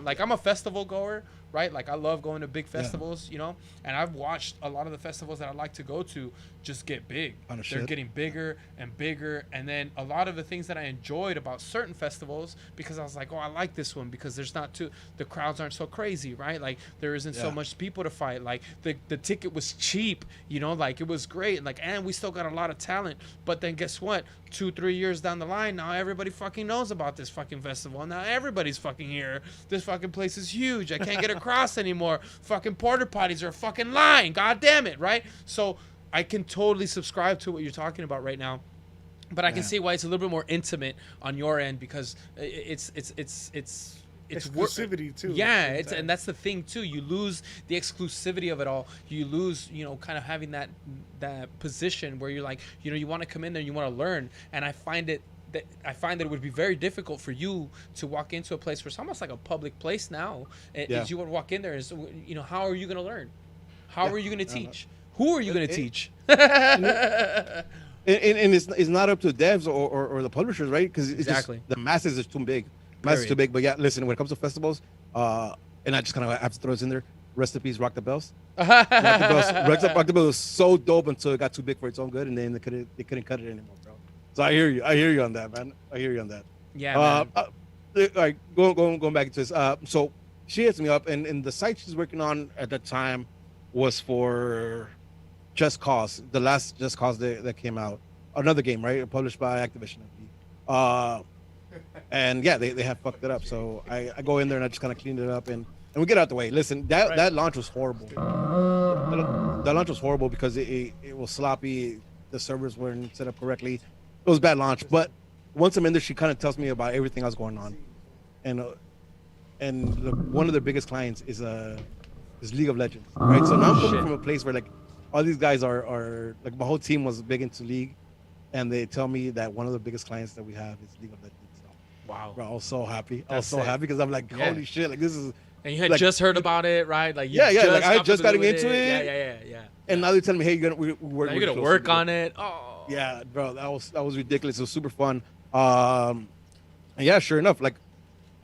Like I'm a festival goer, right? Like I love going to big festivals, and I've watched a lot of the festivals that I like to go to just get big. They're getting bigger and bigger, and then a lot of the things that I enjoyed about certain festivals, because I was like, oh, I like this one because the crowds aren't so crazy, right? Like there isn't so much people to fight. Like the ticket was cheap, like it was great, and we still got a lot of talent. But then guess what? 2-3 years down the line, now everybody fucking knows about this fucking festival. Now everybody's fucking here. This fucking place is huge. I can't get across anymore. Fucking porta potties are a fucking line. God damn it, right? So I can totally subscribe to what you're talking about right now. But I can see why it's a little bit more intimate on your end, because it's
exclusivity too.
Yeah, and that's the thing too. You lose the exclusivity of it all. You lose, kind of having that position where you're like, you want to come in there and you want to learn. And I find that it would be very difficult for you to walk into a place where it's almost like a public place now. As you would walk in there, is how are you going to learn? How are you going to teach? Who are you going to teach?
And it's not up to devs or the publishers, right? Because
exactly
the masses is too big. Masses too big. But yeah, listen, when it comes to festivals, and I just kind of have to throw this in there. Rest in peace, Rock the Bells. Rock the Bells was so dope until it got too big for its own good, and then they couldn't cut it anymore, bro. So I hear you on that, man. I hear you on that.
Yeah.
All right, going back into this. So she hits me up, and the site she's working on at that time was for Just Cause, the last Just Cause that came out. Another game, right? Published by Activision. And yeah, they have fucked it up. So I go in there and I just kind of cleaned it up and we get out the way. Listen, that launch was horrible. That launch was horrible because it was sloppy. The servers weren't set up correctly. It was a bad launch. But once I'm in there, she kind of tells me about everything else going on. And one of their biggest clients is League of Legends, right? So now I'm coming from a place where like all these guys are like, my whole team was big into League, and they tell me that one of the biggest clients that we have is League of Legends. So,
wow,
bro, I was so happy. I was so happy because I'm like, holy shit, like this is.
And you had just heard about it, right? Like
like I just got into
it. Yeah.
And now they're telling me, hey, you're gonna
you're gonna work on it. Oh.
Yeah, bro, that was ridiculous. It was super fun. And yeah, sure enough, like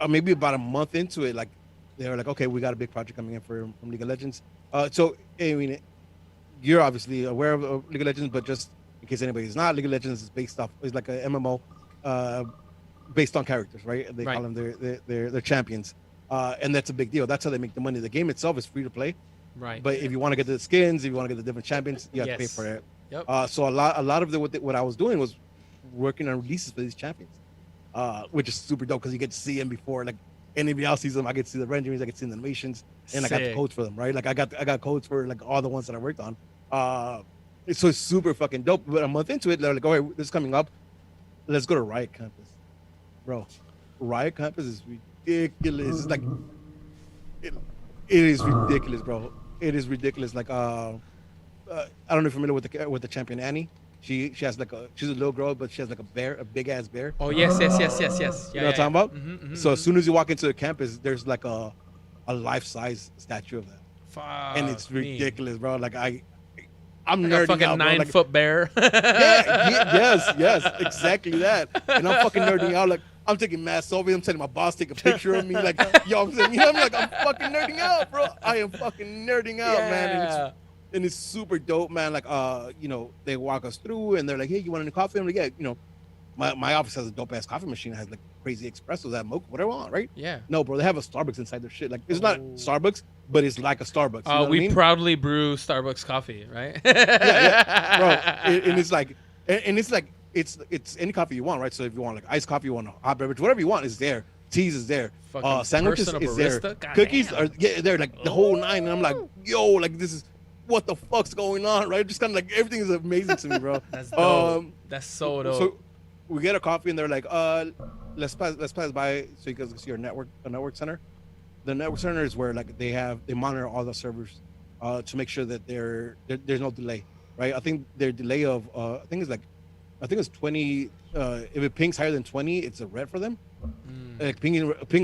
maybe about a month into it, like they were like, okay, we got a big project coming in from League of Legends. So I mean, you're obviously aware of League of Legends, but just in case anybody's not, League of Legends is it's like a MMO based on characters, right? They call them their champions. And that's a big deal. That's how they make the money. The game itself is free to play.
Right.
But if you want to get the skins, if you want to get the different champions, you have to pay for it.
Yep.
So a lot of what I was doing was working on releases for these champions, which is super dope because you get to see them before like anybody else sees them. I get to see the renderings, I get to see the animations, and I got the codes for them, right? Like I got codes for like all the ones that I worked on. So it's super fucking dope. But a month into it, they're like, all right, this is coming up. Let's go to Riot Campus, bro. Riot Campus is ridiculous. It's like it is ridiculous, bro. It is ridiculous. Like I don't know if you're familiar with the champion Annie. She has like she's a little girl, but she has like a big ass bear.
Oh yes.
You know what I'm talking about? So as soon as you walk into the campus, there's like a life-size statue of that.
Fuck
and it's ridiculous, bro. Like I'm
like
nerding
a fucking
out, bro.
9-foot bear.
Yes, exactly that. And I'm fucking nerding out. Like I'm taking mad selfies. I'm telling my boss take a picture of me. Like yo, I'm like I'm fucking nerding out, bro. I am fucking nerding out, man. And it's super dope, man. Like they walk us through and they're like, hey, you want any coffee? I'm like, yeah, my office has a dope ass coffee machine. It has like crazy espressos, that mocha, whatever I want, right?
Yeah.
No, bro, they have a Starbucks inside their shit. Like it's not Starbucks, but it's like a Starbucks. You know
we
what I mean?
proudly brew Starbucks coffee, right?
yeah, bro. And it's like, it's any coffee you want, right? So if you want like iced coffee, you want a hot beverage, whatever you want is there. Teas is there. Sandwiches is there.
God
Cookies
damn.
are they're like the whole nine. And I'm like, yo, like this is what the fuck's going on, right? Just kind of like everything is amazing to me, bro.
That's dope. That's so dope.
So we get a coffee and they're like, let's pass by so you guys see a network center. The network center is where like they monitor all the servers to make sure that there's no delay, right? I think their delay of I think it's 20. If it pings higher than 20, it's a red for them. Like pinging if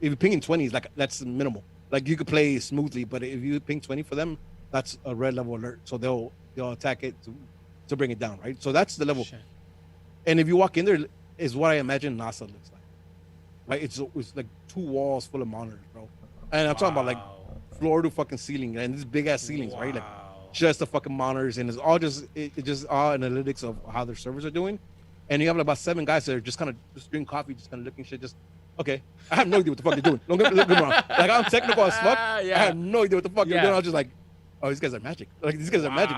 you ping in 20 is like that's minimal. Like you could play smoothly, but if you ping 20 for them, that's a red level alert. So they'll attack it to to bring it down, right? So that's the level.
Shit.
And if you walk in there, is what I imagine NASA looks like. Right? It's like 2 walls full of monitors, bro. And I'm talking about like floor to fucking ceiling, and these big ass ceilings, right? Like just the fucking monitors, and it's all just all analytics of how their servers are doing. And you have like about 7 guys that are just kind of just drinking coffee, just kind of looking shit. Just okay, I have no idea what the fuck they're doing. Don't get me wrong. Like I'm technical as fuck.
Yeah.
I have no idea what the fuck they're
Yeah.
doing. I was just like, oh, these guys are magic. Like these guys are magic.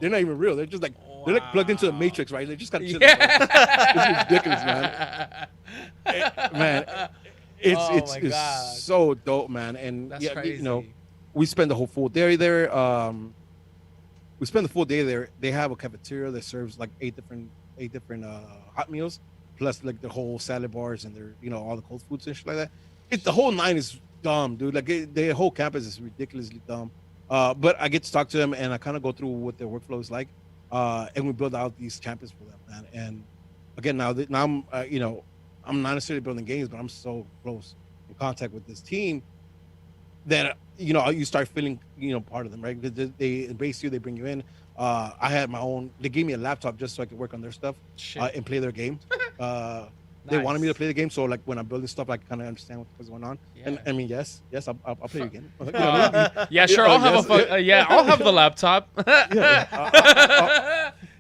They're not even real. They're just like they're like plugged into the matrix, right? They just kind of shit. It's ridiculous, man. Man, it's so dope, man. And
That's
yeah,
crazy.
you know, we spend the whole full day there. We spend the full day there. They have a cafeteria that serves like 8 different hot meals, plus like the whole salad bars and their, you know, all the cold foods and shit like that. The whole nine is dumb, dude. Like the whole campus is ridiculously dumb. But I get to talk to them, and I kind of go through what their workflow is like, and we build out these champions for them, man. And again, now I'm you know, I'm not necessarily building games, but I'm so close in contact with this team that, you know, you start feeling, you know, part of them, right? Because they embrace you, they bring you in. I had my own. They gave me a laptop just so I could work on their stuff and play their game. They wanted me to play the game, so like when I'm building stuff, I kind of understand what's going on.
Yeah.
And I mean, yes, I'll play your game. You know,
Yeah, sure. I'll have I'll have the laptop.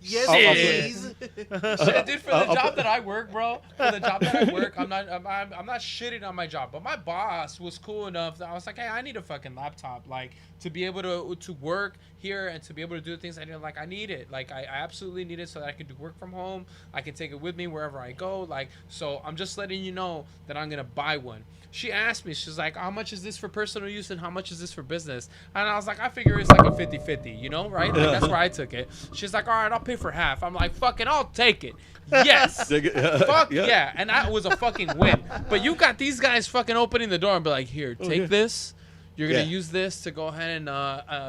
Yes,
I'll-
please.
Shit, dude, for the job that I work, bro. For the job that I work, I'm not shitting on my job, but my boss was cool enough that I was like, hey, I need a fucking laptop, like to be able to work here and to be able to do things I do. Like I need it, like I absolutely need it so that I can do work from home. I can take it with me wherever I go. Like, so I'm just letting you know that I'm gonna buy one. She asked me, she's like, how much is this for personal use and how much is this for business? And I was like, I figure it's like a 50-50, you know, right? Like, that's where I took it. She's like, all right, I'll pay for half. I'm like, fucking, I'll take it. Yes. Fuck yeah. And that was a fucking win. But you got these guys fucking opening the door and be like, here, take this. You're gonna use this to go ahead and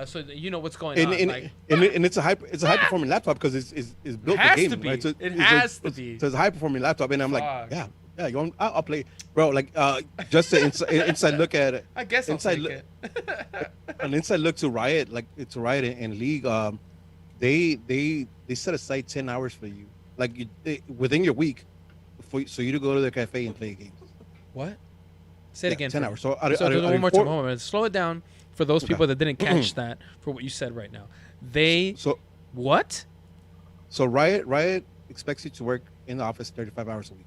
so that you know what's going on.
And it's a high performing laptop because it's built for gaming, right? So
It has to be.
So it's a high performing laptop, and I'm like,
Fuck.
yeah, you want, I'll play, bro. Like just to inside look at it.
I guess I'll
inside
take
look,
it.
an inside look to Riot, like to Riot and League. They set aside 10 hours for you, like within your week, so you to go to the cafe and play games.
What? Say it again.
10 hours. So,
So do it one more time. Hold on. Slow it down for those people that didn't catch that for what you said right now. What?
So Riot expects you to work in the office 35 hours a week.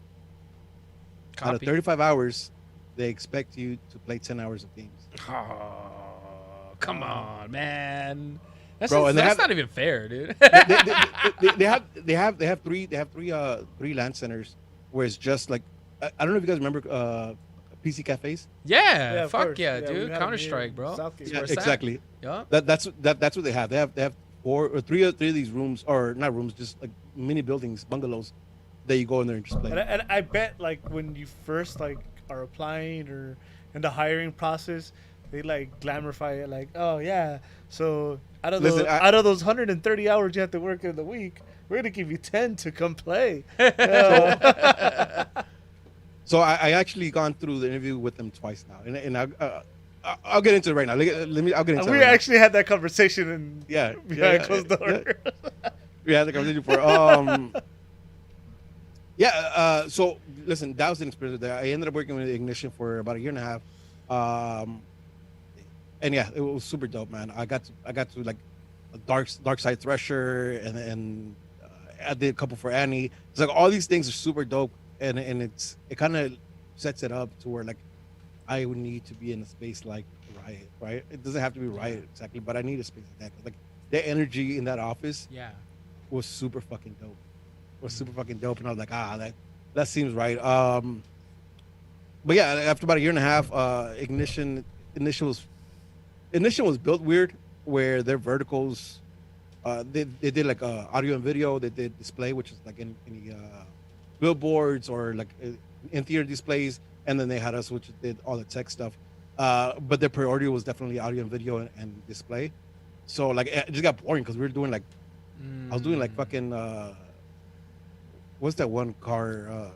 Out of 35 hours, they expect you to play 10 hours of games.
Oh, come on, man. That's not even fair, dude.
they have three LAN centers where it's just like I don't know if you guys remember PC cafes.
Yeah, fuck
course.
yeah,
we
dude.
had 'em
Counter
here
Strike,
in
bro.
Southgate.
Yeah,
where it's at.
exactly.
Yeah.
That's what they have. They have 4 or 3 of these rooms, or not rooms, just like mini buildings, bungalows that you go in there and just play.
And I bet like when you first like are applying or in the hiring process, they like glamorify it like, oh yeah, so out of those 130 hours you have to work in the week, we're gonna give you 10 to come play.
So I actually gone through the interview with them twice now, and I'll get into it right now. I'll get into it.
We
right
actually had that conversation and behind closed door.
We had the conversation before. So listen, that was an experience there. I ended up working with Ignition for about a year and a half. And yeah, it was super dope, man. I got to like a dark side thresher, and I did a couple for Annie. It's like all these things are super dope, and it kind of sets it up to where like I would need to be in a space like Riot, right? It doesn't have to be Riot exactly, but I need a space like that. Like the energy in that office, was super fucking dope. And I was like, that seems right. But yeah, after about a year and a half, Ignition was built weird, where their verticals, they did like audio and video. They did display, which is like any billboards or like in theater displays, and then they had us, which did all the tech stuff. But their priority was definitely audio and video and display. So like it just got boring because we were doing like I was doing like fucking what's that one car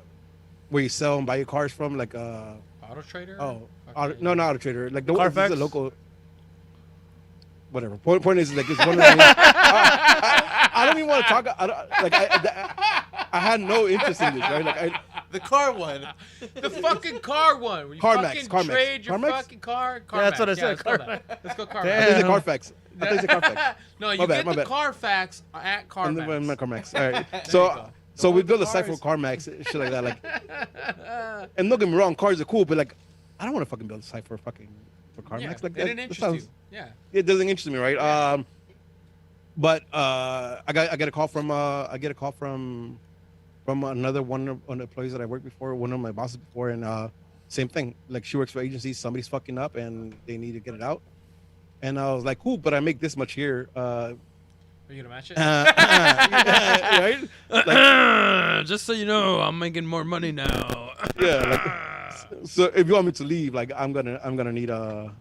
where you sell and buy your cars from, like
Auto Trader?
no, not Auto Trader, like the
Carfax?
local. whatever. Point is like it's one of the things. I don't even want to talk. I had no interest in this, right? Like
The car one.
The fucking car one. Where you
CarMax,
fucking
CarMax.
trade your
CarMax?
fucking car.
Yeah, that's what I
CarMax.
said,
Let's go that. Let's go
I
CarMax.
think it's a Carfax. I think it's a Carfax.
No, you
My bad,
get
my
the
bad.
Carfax at
I'm
CarMax.
not CarMax. All right.
you
So
go.
so we
Going
built a
for
site for
cars.
CarMax, shit like that. Like, and don't get me wrong, cars are cool, but like, I don't want to fucking build a site for CarMax.
Yeah,
Like
it
that,
didn't
that
interest
sounds.
you. Yeah.
It doesn't interest me, right?
Yeah.
But I get a call from another one of the employees that I worked before, one of my bosses before, and same thing. Like she works for agencies, somebody's fucking up and they need to get it out. And I was like, cool, but I make this much here.
Are you gonna match it?
Right? Like,
Just so you know, I'm making more money now.
yeah. Like, so if you want me to leave, like I'm gonna need a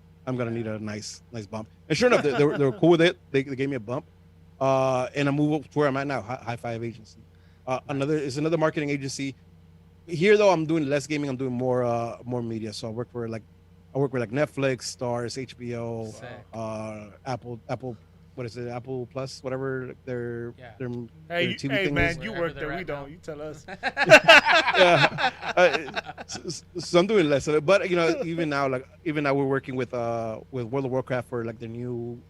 nice bump. And sure enough, they were cool with it. They gave me a bump. And I move up to where I'm at now, High Five Agency. Another marketing agency. Here though, I'm doing less gaming. I'm doing more media. So I work with Netflix, Stars, HBO,
Sick.
Apple. What is it? Apple Plus, whatever their
Yeah.
their
Hey,
TV
hey
thing
man,
is.
you
Wherever
work
they're
there. We
at
don't.
now.
You tell us.
Yeah. So I'm doing less of it, but even now we're working with World of Warcraft for like the new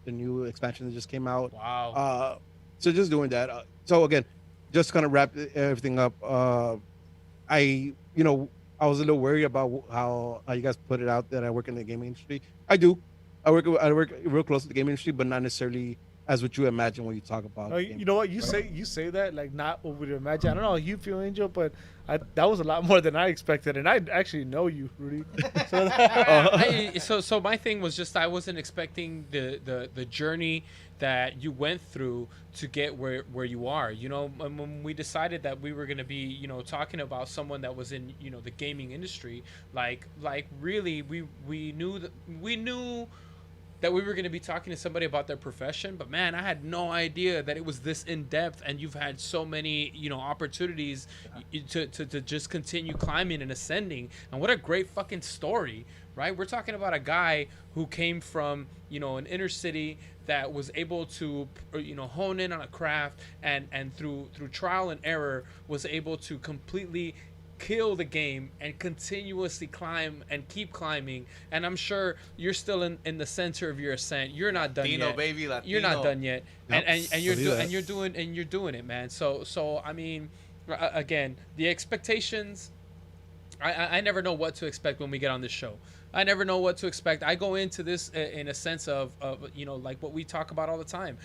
expansion that just came out.
Wow.
So just doing that. So again, just kind of wrap everything up. I was a little worried about how you guys put it out that I work in the gaming industry. I do. I work real close to the gaming industry, but not necessarily as what you imagine when you talk about.
Oh, you know what? You say that like not what we'd imagine. I don't know how you feel, Angel, but that was a lot more than I expected, and I actually know you, Rudy.
So my thing was just I wasn't expecting the journey that you went through to get where you are. When we decided that we were going to be, talking about someone that was in, the gaming industry, like really we knew that we were going to be talking to somebody about their profession, but man, I had no idea that it was this in depth, and you've had so many, opportunities to just continue climbing and ascending. And what a great fucking story, right? We're talking about a guy who came from, an inner city that was able to, hone in on a craft and through trial and error was able to completely kill the game and continuously climb and keep climbing. And I'm sure you're still in the center of your ascent. You're not done
Latino,
yet.
baby, Latino.
You're not done yet.
Yep.
And you're doing it, man. So I mean, again, the expectations. I never know what to expect when we get on this show. I never know what to expect. I go into this in a sense of like what we talk about all the time.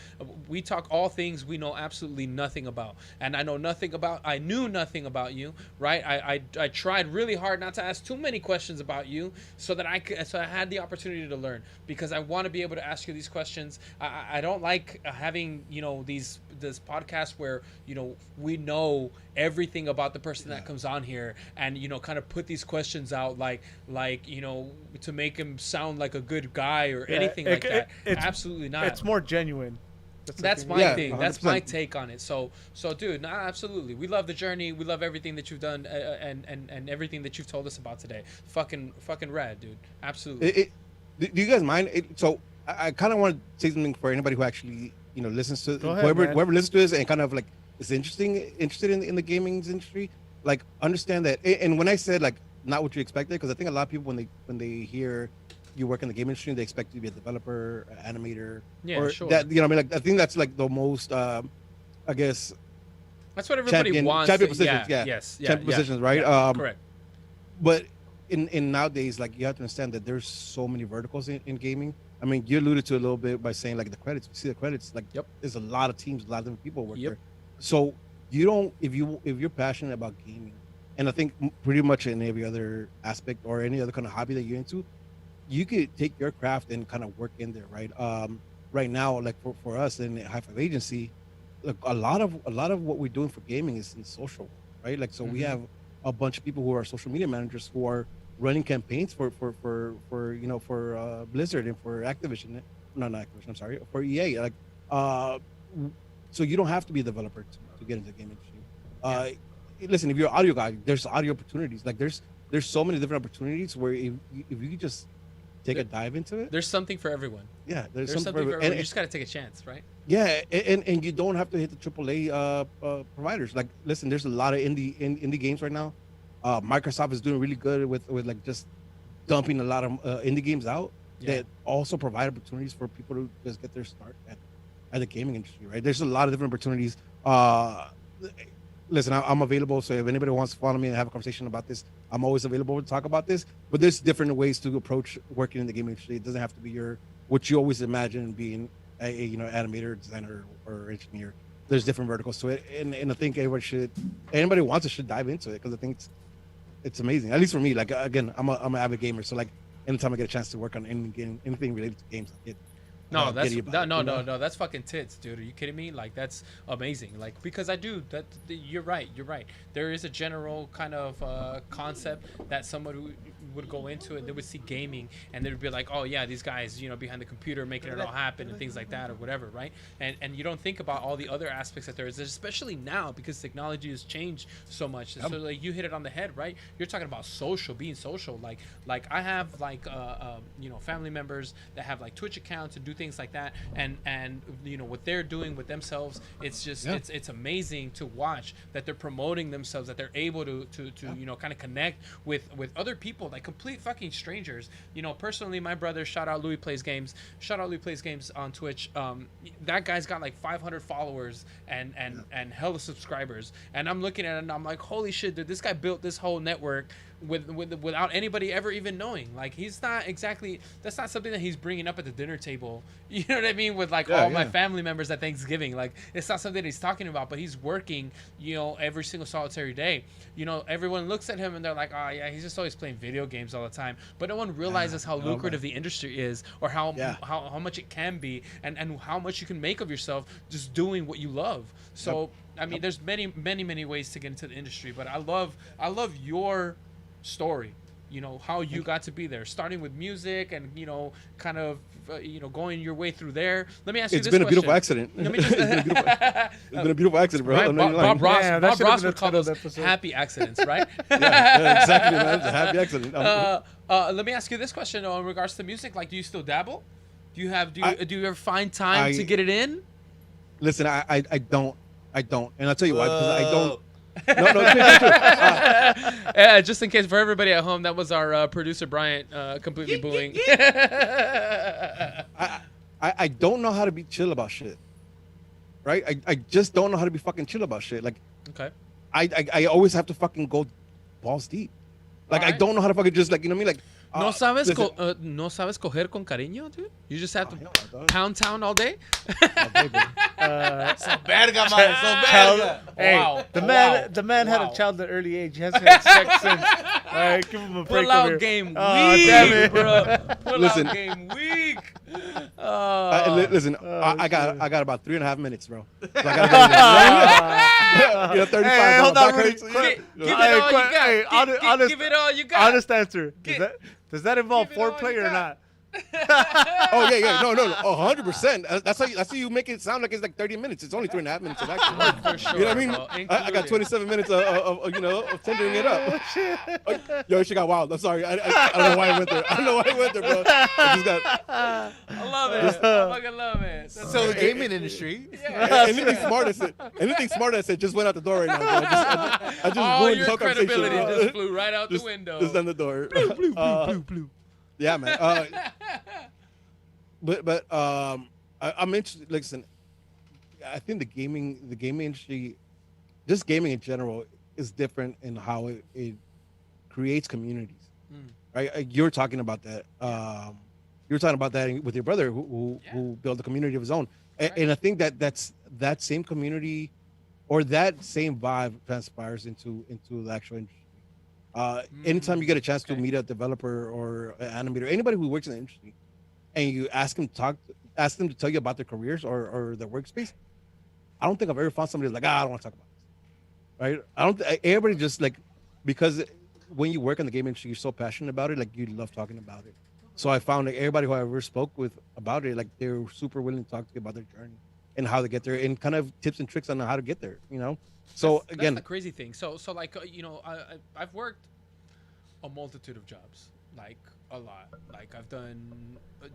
We talk all things we know absolutely nothing about. And I knew nothing about you, right? I tried really hard not to ask too many questions about you so I had the opportunity to learn, because I want to be able to ask you these questions. I don't like having, this podcast where, we know everything about the person that comes on here and, kind of put these questions out like, to make him sound like a good guy or anything like that. Absolutely not.
It's more genuine.
That's my
Yeah,
thing. That's my
100%.
take on it. So dude, absolutely. We love the journey. We love everything that you've done and everything that you've told us about today. Fucking rad, dude. Absolutely.
Do you guys mind? So I kind of want to say something for anybody who actually listens to
Go ahead,
whoever listens to this and kind of like is interested in the gaming industry. Like understand that. And when I said like not what you expected, because I think a lot of people when they hear you work in the game industry, they expect you to be a developer, an animator,
Yeah,
or
sure.
that like I think that's like the most I guess
That's what everybody wants.
champion positions,
Yes.
champion positions, right?
Yeah, correct.
But in nowadays, like you have to understand that there's so many verticals in gaming. I mean, you alluded to it a little bit by saying like the credits. You see the credits, like
Yep.
there's a lot of teams, a lot of different people work
Yep.
there. So you don't if you're passionate about gaming, and I think pretty much in every other aspect or any other kind of hobby that you're into, you could take your craft and kind of work in there, right? Right now, like for us in High Five Agency, like a lot of what we're doing for gaming is in social, right? Like so we
Mhm.
have a bunch of people who are social media managers who are running campaigns for Blizzard and for Activision. No, not Activision. I'm sorry, for EA. Like, so you don't have to be a developer to get into the game industry. Listen, if you're an audio guy, there's audio opportunities. Like there's so many different opportunities where if you could just take a dive into it.
There's something for everyone.
Yeah,
There's something for everyone. You just got to take a chance, right?
Yeah, and you don't have to hit the AAA providers. Like, listen, there's a lot of indie games right now. Microsoft is doing really good with like just dumping a lot of indie games out that also provide opportunities for people to just get their start at the gaming industry. Right? There's a lot of different opportunities. Listen, I'm available. So if anybody wants to follow me and have a conversation about this, I'm always available to talk about this. But there's different ways to approach working in the gaming industry. It doesn't have to be what you always imagine being a animator, designer, or engineer. There's different verticals to it, and I think anybody who wants it should dive into it because I think it's amazing. At least for me. Like, again, I'm an avid gamer, so like anytime I get a chance to work on anything related to games, I get.
No, that's fucking tits, dude. Are you kidding me? Like, that's amazing. Like, because you're right. There is a general kind of concept that someone would go into it, they would see gaming and they'd be like, oh yeah, these guys, behind the computer making it all happen and things like that or whatever, right? And you don't think about all the other aspects that there is, especially now because technology has changed so much. So like you hit it on the head, right? You're talking about being social. Like I have family members that have like Twitch accounts and do things like that, and what they're doing with themselves, it's just it's amazing to watch that they're promoting themselves, that they're able to kind of connect with other people, like complete fucking strangers. Personally, my brother, shout out Louis Plays Games on Twitch. That guy's got like 500 followers and hella subscribers, and I'm looking at it and I'm like, holy shit, dude, this guy built this whole network without anybody ever even knowing. Like, that's not something that he's bringing up at the dinner table, you know what I mean, with like all my family members at Thanksgiving. Like, it's not something that he's talking about, but he's working every single solitary day. Everyone looks at him and they're like, oh yeah, he's just always playing video games all the time, but no one realizes how lucrative the industry is, or how much it can be, and how much you can make of yourself just doing what you love. So I mean, there's many ways to get into the industry, but I love your story, how you got to be there, starting with music and kind of going your way through there. Let me ask you this question.
It's been a beautiful accident. It's been a beautiful accident, bro.
Right? Bob Ross would call those happy accidents, right?
yeah, exactly, man. It's a happy accident.
Let me ask you this question in regards to music. Like, do you still dabble? Do you ever find time to get it in?
Listen, I don't, and I'll tell you why, because I don't.
Yeah, just in case for everybody at home, that was our producer Bryant completely booing.
I don't know how to be chill about shit, right? I just don't know how to be fucking chill about shit. Like,
okay,
I always have to fucking go balls deep. Like, right. I don't know how to fucking just, like, you know what I mean? Like,
no sabes coger con cariño, dude? You just have to pound town all day?
So verga, man. So verga.
Hey,
Wow.
The man had a child at an early age. He hasn't had sex since. All right, give him a break.
Pull out
over
game weak,
damn it.
bro. Pull out game weak.
Listen, I got about 3.5 minutes, bro. So I got 35.
Hey, hold on, Rudy.
Give it all you got.
Honest answer. Does that involve foreplay or not?
Oh yeah, no, 100%. That's how you make it sound like it's like 30 minutes. It's only 3.5 minutes of action.
For sure,
you know what I mean? I got 27 minutes of tendering it up. Yo, she got wild. I'm sorry. I don't know why I went there. Bro.
I love it. I fucking love it.
So the gaming industry.
Yeah.
Anything smart I said just went out the door right now. Bro. I just ruined
your
the whole
credibility
conversation,
just flew right out the window.
Just on the door.
Blue.
Yeah, man. I'm interested. Listen, I think the gaming industry, just gaming in general, is different in how it creates communities. Right? You're talking about that. You're talking about that with your brother who built a community of his own, and I think that same community, or that same vibe transpires into the actual industry. Anytime you get a chance to meet a developer or an animator, anybody who works in the industry, and you ask them to tell you about their careers or their workspace, I don't think I've ever found somebody like, I don't want to talk about this, right? Everybody just like, because when you work in the game industry, you're so passionate about it, like you love talking about it. So I found like everybody who I ever spoke with about it, like they were super willing to talk to you about their journey and how to get there, and kind of tips and tricks on how to get there, So again,
that's the crazy thing. So like I've worked a multitude of jobs, like a lot. Like I've done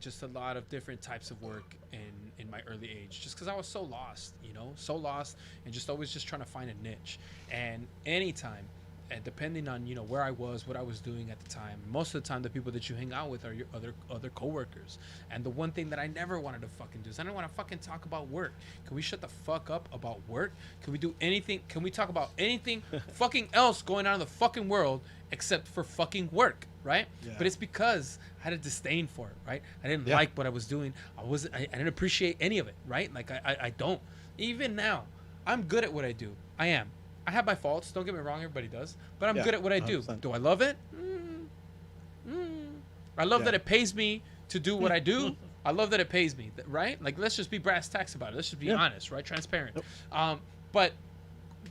just a lot of different types of work in my early age, just because I was so lost, so lost, and just always just trying to find a niche. And anytime, and depending on where I was, what I was doing at the time, most of the time the people that you hang out with are your other coworkers. And the one thing that I never wanted to fucking do is I don't want to fucking talk about work. Can we shut the fuck up about work? Can we do anything? Can we talk about anything fucking else going on in the fucking world except for fucking work, right?
Yeah.
But it's because I had a disdain for it, right? I didn't like what I was doing. I didn't appreciate any of it, right? Like I don't. Even now, I'm good at what I do. I am. I have my faults. Don't get me wrong. Everybody does. But I'm good at what I do.
100%.
Do I love it? I love that it pays me to do what I do. I love that it pays me, right? Like, let's just be brass tacks about it. Let's just be honest, right? Transparent. But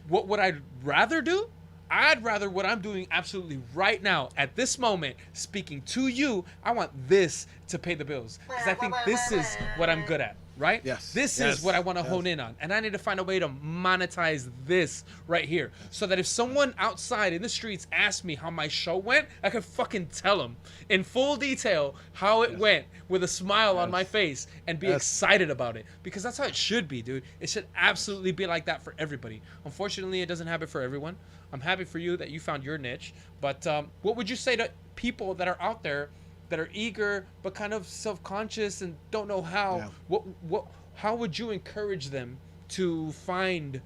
what would I rather do? I'd rather what I'm doing absolutely right now, at this moment, speaking to you, I want this to pay the bills. Because I think this is what I'm good at, right?
Yes.
This is what I want to hone in on. And I need to find a way to monetize this right here. So that if someone outside in the streets asks me how my show went, I can fucking tell them in full detail how it went with a smile on my face and be excited about it. Because that's how it should be, dude. It should absolutely be like that for everybody. Unfortunately, it doesn't happen for everyone. I'm happy for you that you found your niche. But what would you say to people that are out there that are eager but kind of self-conscious and don't know how? What how would you encourage them to find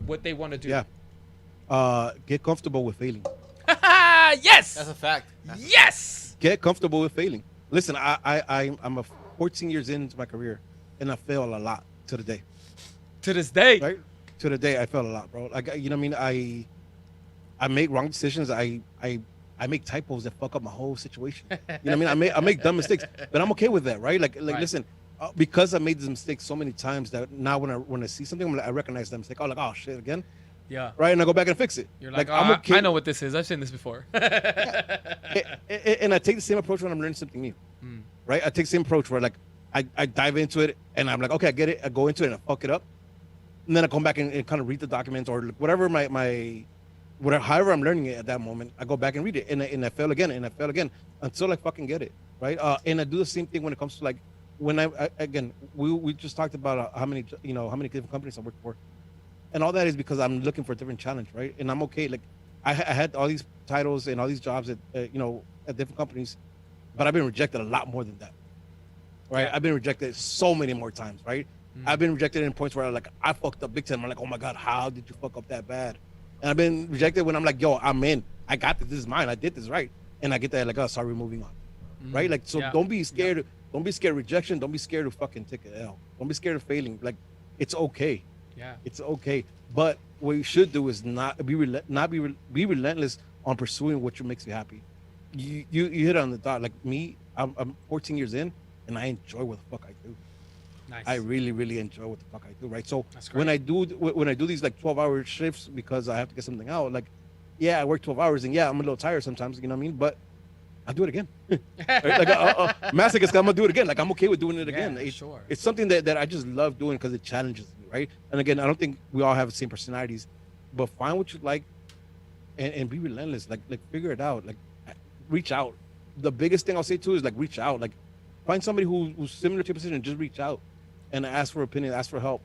what they want to do?
Get comfortable with failing.
Yes,
That's a fact.
yes.
Get comfortable with failing. Listen, I'm a 14 years into my career, and I fail a lot to the day.
To this day,
Right? To the day, I fail a lot, bro. Like, you know what I mean? I make wrong decisions. I make typos that fuck up my whole situation. You know what I mean? I make dumb mistakes, but I'm okay with that, right? Like
Right.
listen, because I made this mistake so many times that now when I see something, I recognize that mistake. Oh, shit again,
yeah.
right? And I go back and fix it.
You're like,
I'm okay.
I know what this is. I've seen this before.
And I take the same approach when I'm learning something new, right? I take the same approach where like I dive into it and I'm like, okay, I get it. I go into it and I fuck it up, and then I come back and kind of read the documents or whatever whatever, however I'm learning it at that moment, I go back and read it, and I fail again, and I fail again until I fucking get it, right? And I do the same thing when it comes to like when we just talked about how many different companies I work for, and all that is because I'm looking for a different challenge, right? And I'm okay. Like I had all these titles and all these jobs at at different companies, but I've been rejected a lot more than that, right?
Yeah.
I've been rejected so many more times, right? I've been rejected in points where I fucked up big time. I'm like, oh my god, how did you fuck up that bad? And I've been rejected when I'm like, yo, I'm in. I got this. This is mine. I did this right. And I get that like, oh, sorry, we're moving on, right? Like, so don't be scared. Don't be scared of rejection. Don't be scared of fucking take an L. Don't be scared of failing. Like, it's okay.
Yeah.
It's okay. But what you should do is not be relentless on pursuing what makes you happy. You hit it on the dot. Like me, I'm 14 years in, and I enjoy what the fuck I do.
Nice.
I really, really enjoy what the fuck I do, right? So
That's great.
when I do these like 12-hour shifts because I have to get something out, like, yeah, I work 12 hours and yeah, I'm a little tired sometimes, you know what I mean? But I'll do it again. Right? Like, masochist, I'm gonna do it again. Like, I'm okay with doing it again.
Sure.
It's something that I just love doing because it challenges me, right? And again, I don't think we all have the same personalities, but find what you like and be relentless. Like figure it out. Like, reach out. The biggest thing I'll say too is like reach out. Like, find somebody who's similar to your position and just reach out and ask for opinion, ask for help,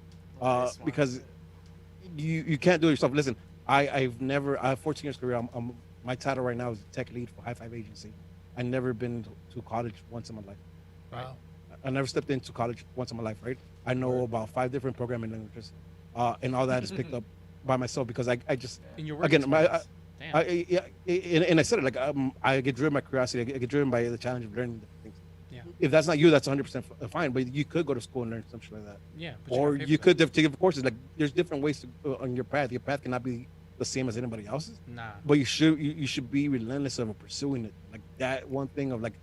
because you can't do it yourself. Listen, I have 14 years career. My title right now is tech lead for High Five Agency. I never been to college once in my life.
Wow.
I never stepped into college once in my life. Right? I know about 5 different programming languages, and all that is picked up by myself because I just
In your work
again
experience. Damn.
and I said it like I get driven by curiosity. I get driven by the challenge of learning different things.
Yeah.
If that's not you, that's 100% fine. But you could go to school and learn something like that.
Yeah. but
Or
gotta pay
you
for
could take different courses. Like there's different ways to on your path. Your path cannot be the same as anybody else's.
that. Nah.
But you should be relentless of pursuing it. Like that one thing of like,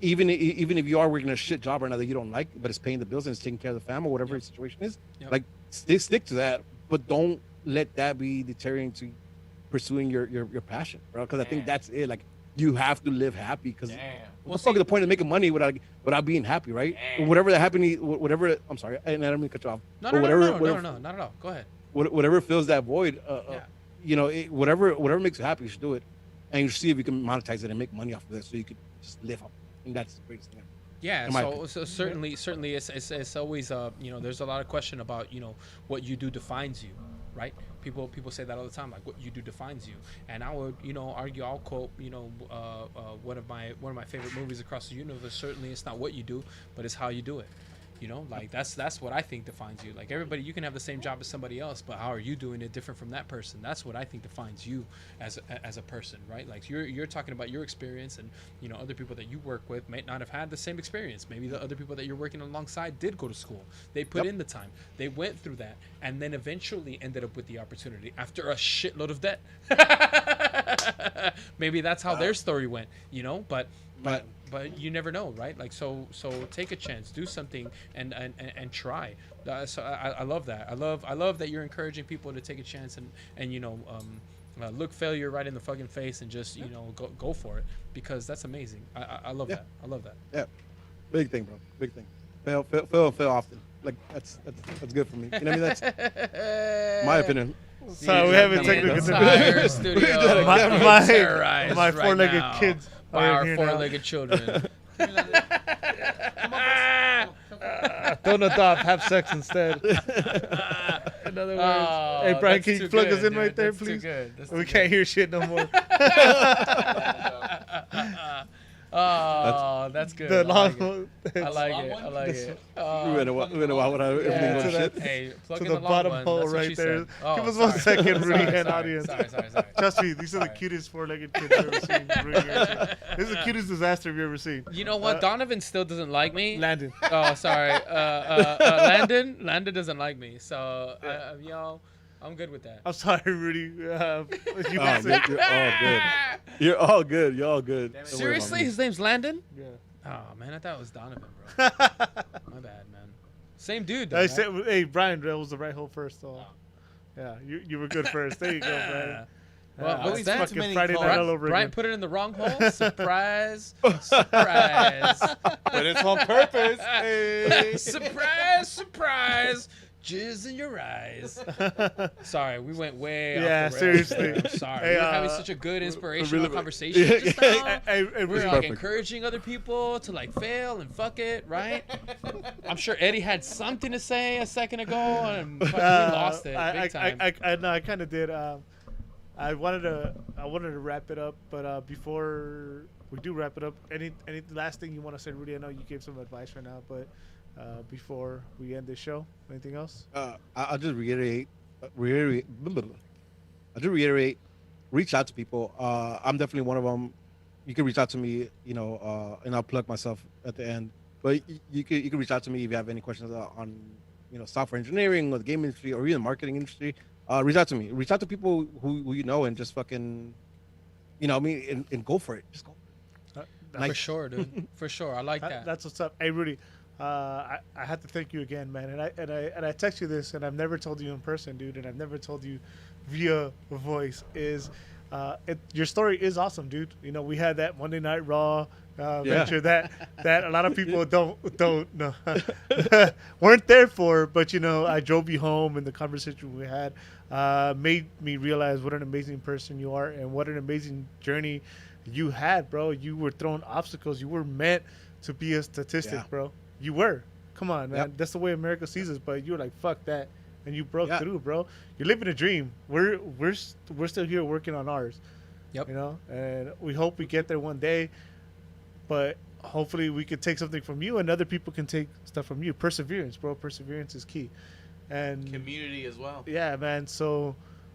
even if you are working a shit job right now that you don't like, but it's paying the bills and it's taking care of the family, whatever the situation is,
Yep.
like stick to that. But don't let that be deterring to pursuing your passion, bro. Because I think that's it. Like you have to live happy. Because
Damn.
what the fuck is the point of making money without being happy, right? Whatever that happening, whatever. I'm sorry, and I don't mean to cut you off.
No,
but
no,
whatever,
no, not at all. Go ahead.
Whatever fills that void,
Yeah.
whatever makes you happy, you should do it, and you see if you can monetize it and make money off of that, so you could just live up. And that's the greatest thing.
Yeah,
In my
so certainly it's always there's a lot of question about what you do defines you, right? People say that all the time, like what you do defines you. And I would argue, I'll quote one of my favorite movies across the universe. Certainly, it's not what you do, but it's how you do it. Like that's what I think defines you. Like everybody, you can have the same job as somebody else, but how are you doing it different from that person? That's what I think defines you as a person, right? Like you're talking about your experience, and other people that you work with might not have had the same experience. Maybe the other people that you're working alongside did go to school. They put in the time. They went through that, and then eventually ended up with the opportunity after a shitload of debt. Maybe that's how their story went, but you never know, right? Like so take a chance, do something, and try. So I love that. I love that you're encouraging people to take a chance and look failure right in the fucking face and just go for it, because that's amazing. I love that. I love that.
Yeah, big thing, bro. Big thing. Fail often. Like that's good for me. You know what I mean? That's my opinion.
So we haven't technical
entire studio.
My four-legged kids
by
are
our
here now.
four-legged children.
Don't adopt, have sex instead. In other words, hey Brian, can you plug us in right there, please? We can't hear shit no more.
Oh, that's good.
The long
I like it. I like it.
We went a while without everything going shit.
Hey, plug
to
in
the
the long
bottom
one.
hole
That's what
right
she
there.
said. Oh,
Give us 1 second, Rudy and
sorry,
audience.
Sorry.
Trust me, these are the
Sorry.
cutest four-legged kids I've ever seen. This is the cutest disaster you've ever seen.
You know what? Donovan still doesn't like me.
Landon.
Oh, sorry. Landon doesn't like me. So, I'm good with that.
I'm sorry, Rudy. You
Oh,
can say.
you're all good. You're all good. Don't worry about
Seriously,
me.
his name's Landon?
Yeah.
Oh man, I thought it was Donovan, bro. My bad, man. Same dude, though.
I
Right?
said, hey, Brian, that was the right hole first. So, yeah, you were good first. There you go, Brian.
Well, what was
It's
that?
fucking
Too many
Friday
holes.
night all over
Brian
again.
put it in the wrong hole. Surprise! Surprise!
But it's on purpose. Hey.
Surprise! Jizz in your eyes. Sorry, we went way
Yeah,
off the rails
seriously.
there. I'm sorry.
Hey,
we were having such a good inspirational conversation just now.
Hey,
We're
Rudy,
like
perfect.
encouraging other people to like fail and fuck it, right? I'm sure Eddie had something to say a second ago, and fucking we lost it big time.
I kind of did. I wanted to wrap it up, but before we do wrap it up, any last thing you want to say, Rudy? I know you gave some advice right now, but before we end this show, anything else?
I'll just reiterate. Reach out to people. I'm definitely one of them. You can reach out to me, and I'll plug myself at the end. But you can reach out to me if you have any questions on software engineering or the game industry or even the marketing industry. Reach out to me. Reach out to people who you know and just fucking, and go for it. Just go.
For sure, dude. For sure. I like that.
That's what's up. Hey, Rudy, I have to thank you again, man. And I text you this, and I've never told you in person, dude, and I've never told you via voice. Your story is awesome, dude. We had that Monday Night Raw venture that a lot of people don't know weren't there for, but I drove you home, and the conversation we had made me realize what an amazing person you are and what an amazing journey you had, bro. You were throwing obstacles. You were meant to be a statistic, bro. You were. Come on, man.
Yep.
That's the way America sees us. But you were like, fuck that, and you broke
Yeah.
through, bro. You're living a dream. We're still here working on ours.
Yep.
And we hope we get there one day. But hopefully we can take something from you, and other people can take stuff from you. Perseverance, bro. Perseverance is key. And
Community as well.
yeah, man. So.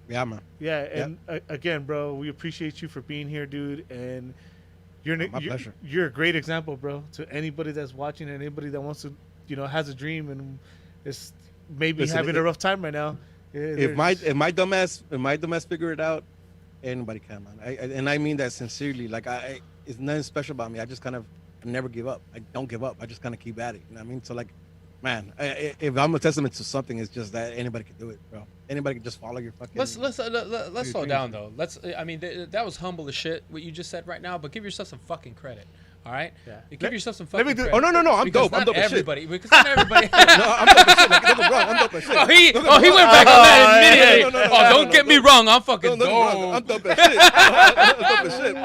Yeah, man.
Yeah, and again, bro, we appreciate you for being here, dude. And
My pleasure.
You're a great example, bro, to anybody that's watching and anybody that wants to, has a dream and is maybe
Listen,
having a rough time right now.
If my dumbass figure it out, anybody can, man. I mean that sincerely. Like it's nothing special about me. I just kind of never give up. I don't give up. I just kind of keep at it. You know what I mean? So like, man, if I'm a testament to something, it's just that anybody can do it, bro. Anybody can just follow your fucking.
Let's slow down though. That was humble as shit what you just said right now. But give yourself some fucking credit. All right.
Yeah.
Give yourself some
let
fucking
me do-
credit.
Oh no, I'm
Because
dope. I'm
not
dope as shit.
everybody. Because not everybody.
No, I'm dope as shit. Like, don't get me wrong, I'm dope as shit.
He went back on that immediately. Don't get me wrong. I'm fucking
No,
dope.
I'm dope as shit. I'm dope as shit.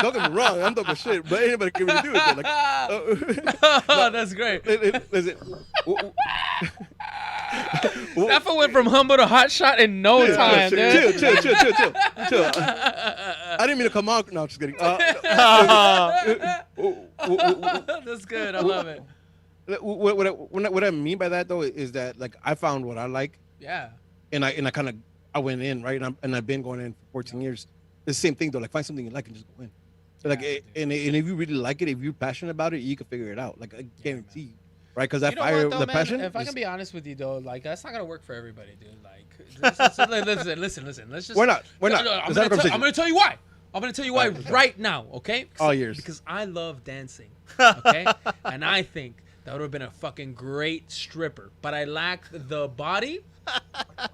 don't get me wrong, I'm talking shit, but anybody can really do it. Like,
Oh, that's great.
listen,
That fool went from humble to hot shot in no time, dude.
chill. I didn't mean to come out. No, I'm just kidding.
That's good. I love it.
What I mean by that though is that like I found what I like,
Yeah.
and I kind of I went in right, and I've been going in for 14 years. It's the same thing though. Like find something you like and just go in. Like and if you really like it, if you're passionate about it, you can figure it out. Like I guarantee you, right? Because that
You know
fire,
what, though,
the
man?
passion.
If I
is-
can be honest with you, though, like that's not gonna work for everybody, dude. Like, listen. Let's just.
Why not? Why not?
No,
Let's have a conversation.
I'm gonna tell you why. I'm gonna tell you why right now, okay?
All years.
Because I love dancing, okay? And I think that would have been a fucking great stripper, but I lack the body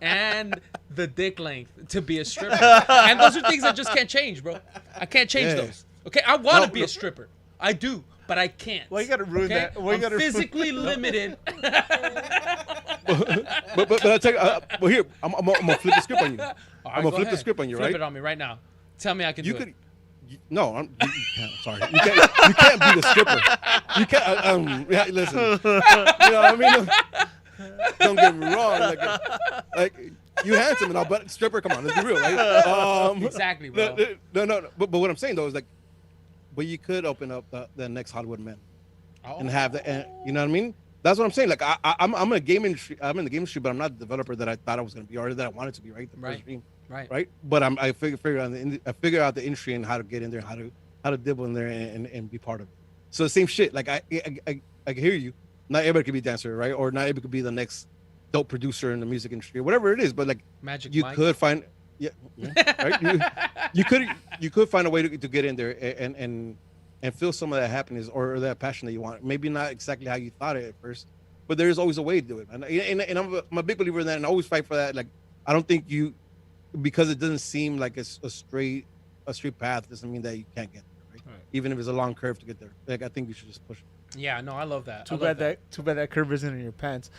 and the dick length to be a stripper. And those are things I just can't change, bro. I can't change
Yeah.
those. Okay, I want to
No,
be a stripper. I do, but I can't.
Why you gotta ruin
okay?
that? Why you
I'm
gotta
physically limited.
but I tell you, well here I'm gonna flip the script on you.
All right,
I'm gonna
go
flip the
ahead.
script on you,
Flip
right?
it on me right now. Tell me I can
You
do
could.
it.
No, you can't. Sorry, you can't be the stripper. You can't. Yeah, listen. You know what I mean? Don't get me wrong. Like you handsome and all, but stripper. Come on, let's be real. Like,
Exactly, bro.
No. But what I'm saying though is like, but you could open up the next Hollywood man and have the. And, you know what I mean? That's what I'm saying. Like I'm in a game industry. I'm in the game industry, but I'm not the developer that I thought I was going to be, or that I wanted to be. Right, the
Right.
first dream.
Right.
Right, but I figure out the industry and how to get in there, how to dibble in there and be part of it. So the same shit. Like I hear you. Not everybody could be a dancer, right? Or not everybody could be the next dope producer in the music industry, or whatever it is. But like
Magic
you
Mike.
could find, right? You could find a way to get in there and feel some of that happiness or that passion that you want. Maybe not exactly how you thought it at first, but there's always a way to do it. And I'm a big believer in that, and I always fight for that. Like I don't think you. Because it doesn't seem like it's a straight path doesn't mean that you can't get there, right? Even if it's a long curve to get there. Like I think you should just push.
Yeah, no, I love that.
Too
I love
bad that curve isn't in your pants.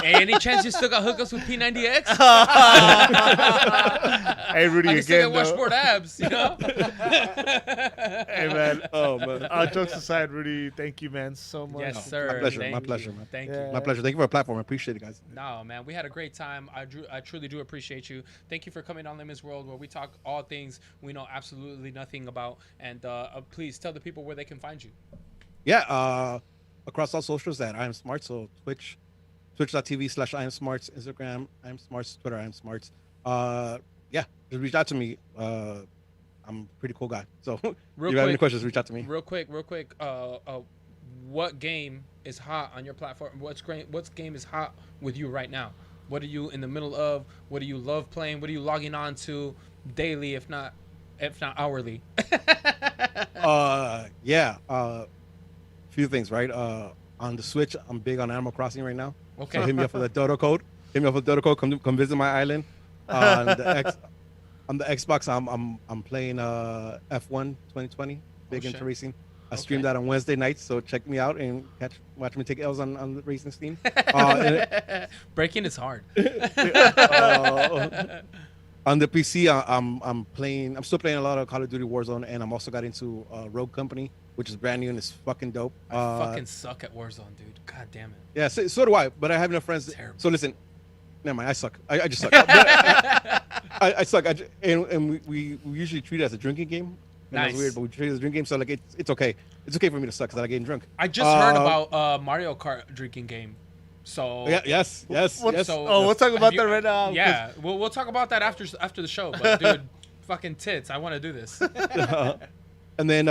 Hey, any chance you still got hookups with P90X?
Hey, Rudy,
I can still
again,
get
though.
washboard abs, you know?
Hey, man.
Oh man,
All jokes aside, Rudy, thank you, man, so much.
Yes, sir.
My pleasure,
Thank
my
you.
pleasure, man.
Thank
Yeah.
you.
my pleasure. Thank you for the platform. I appreciate it, guys.
No, man, we had a great time. I truly do appreciate you. Thank you for coming on Lemons World, where we talk all things we know absolutely nothing about. And please tell the people where they can find you.
Yeah, across all socials that I am smart. So twitch.tv/I am smarts, Instagram I am smarts, Twitter I am smarts. Yeah, just reach out to me. I'm a pretty cool guy. So if
Real
you have any
quick,
questions, reach out to me.
Real quick. What game is hot on your platform? What game is hot with you right now? What are you in the middle of? What do you love playing? What are you logging on to daily, if not hourly?
Few things, right? On the Switch, I'm big on Animal Crossing right now.
Okay.
So hit me up for the Dodo code. Come visit my island. On the Xbox, I'm playing F1 2020, big
shit.
into racing. I stream
Okay.
that on Wednesday nights, so check me out and watch me take L's on the racing scene.
Breaking is hard.
On the PC, I'm still playing a lot of Call of Duty Warzone, and I'm also got into Rogue Company, which is brand new and it's fucking dope.
I fucking suck at Warzone, dude. God damn it.
Yeah, so do I, but I have enough friends.
Terrible.
So listen, never mind, I suck. I just suck. I suck. And we usually treat it as a drinking game. And
Nice.
That's weird, but we treat it as a drinking game, so like it's okay. It's okay for me to suck because I like getting drunk.
I just heard about Mario Kart drinking game. So
Yeah, yes.
So-
Oh, we'll talk about
Have you-
that right now.
Yeah, we'll talk about that after the show. But dude, fucking tits, I want to do this.
And then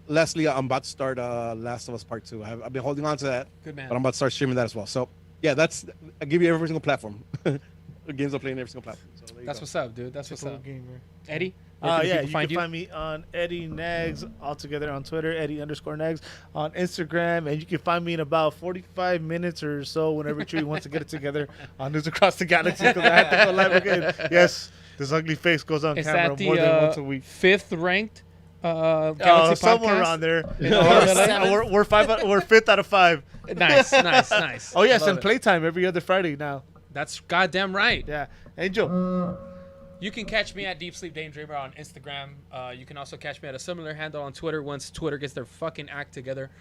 lastly, I'm about to start Last of Us Part 2. I've been holding on to that,
Good man.
but I'm about to start streaming that as well. So yeah, I give you every single platform. The games I'm playing every single platform. So there you
That's
go.
what's up, dude. That's what's
Typical
up.
gamer.
Eddie, where can
Yeah,
people
you can find me on Eddie Nags all together on Twitter, Eddie_Nags on Instagram, and you can find me in about 45 minutes or so whenever Chewy wants to get it together on News Across the Galaxy because I have to go live again. Yes, this ugly face goes on
Is
camera
that the
more than once a week.
5th ranked Galaxy
Somewhere
podcast?
around there.
Oh,
We're 5th out of 5.
Nice.
Oh yes,
Love
and
it.
playtime every other Friday now.
That's goddamn right.
Yeah, Angel.
You can catch me at Deep Sleep Daydreamer on Instagram. You can also catch me at a similar handle on Twitter once Twitter gets their fucking act together.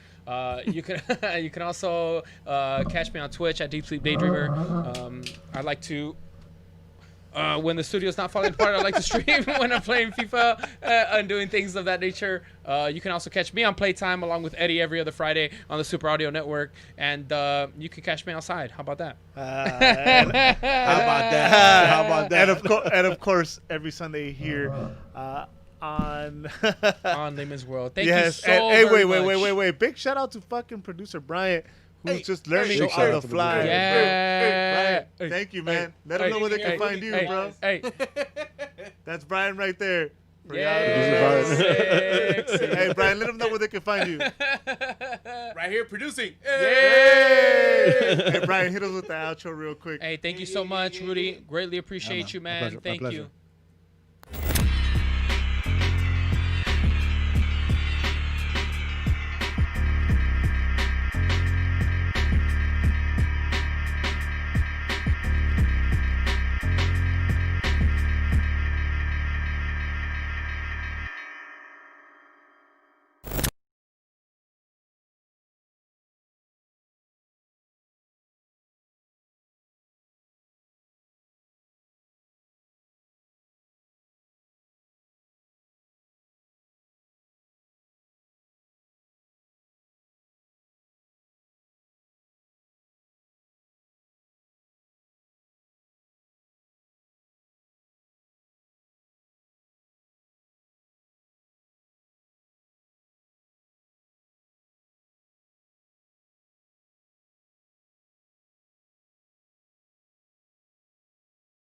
You can you can also catch me on Twitch at Deep Sleep Daydreamer. I like to. When the studio's not falling apart, I like to stream when I'm playing FIFA and doing things of that nature. You can also catch me on Playtime along with Eddie every other Friday on the Super Audio Network. And you can catch me outside. How about that?
How about that?
And of course, every Sunday here on
On Layman's World. Thank you
yes.
so
And, hey,
very
wait.
much.
Big shout out to fucking producer Bryant, who's just learning
big shout
on
out
the
to
fly.
producer
Yeah.
Bryant, thank you, man. Let them know where they can find you, bro.
Hey.
That's Brian right there.
Yes.
Hey, Brian, let them know where they can find you.
Right here producing.
Hey, Brian, hit us with the outro real quick.
Hey, thank you so much, Rudy. Greatly appreciate you,
My
man.
pleasure, my
Thank
pleasure.
you.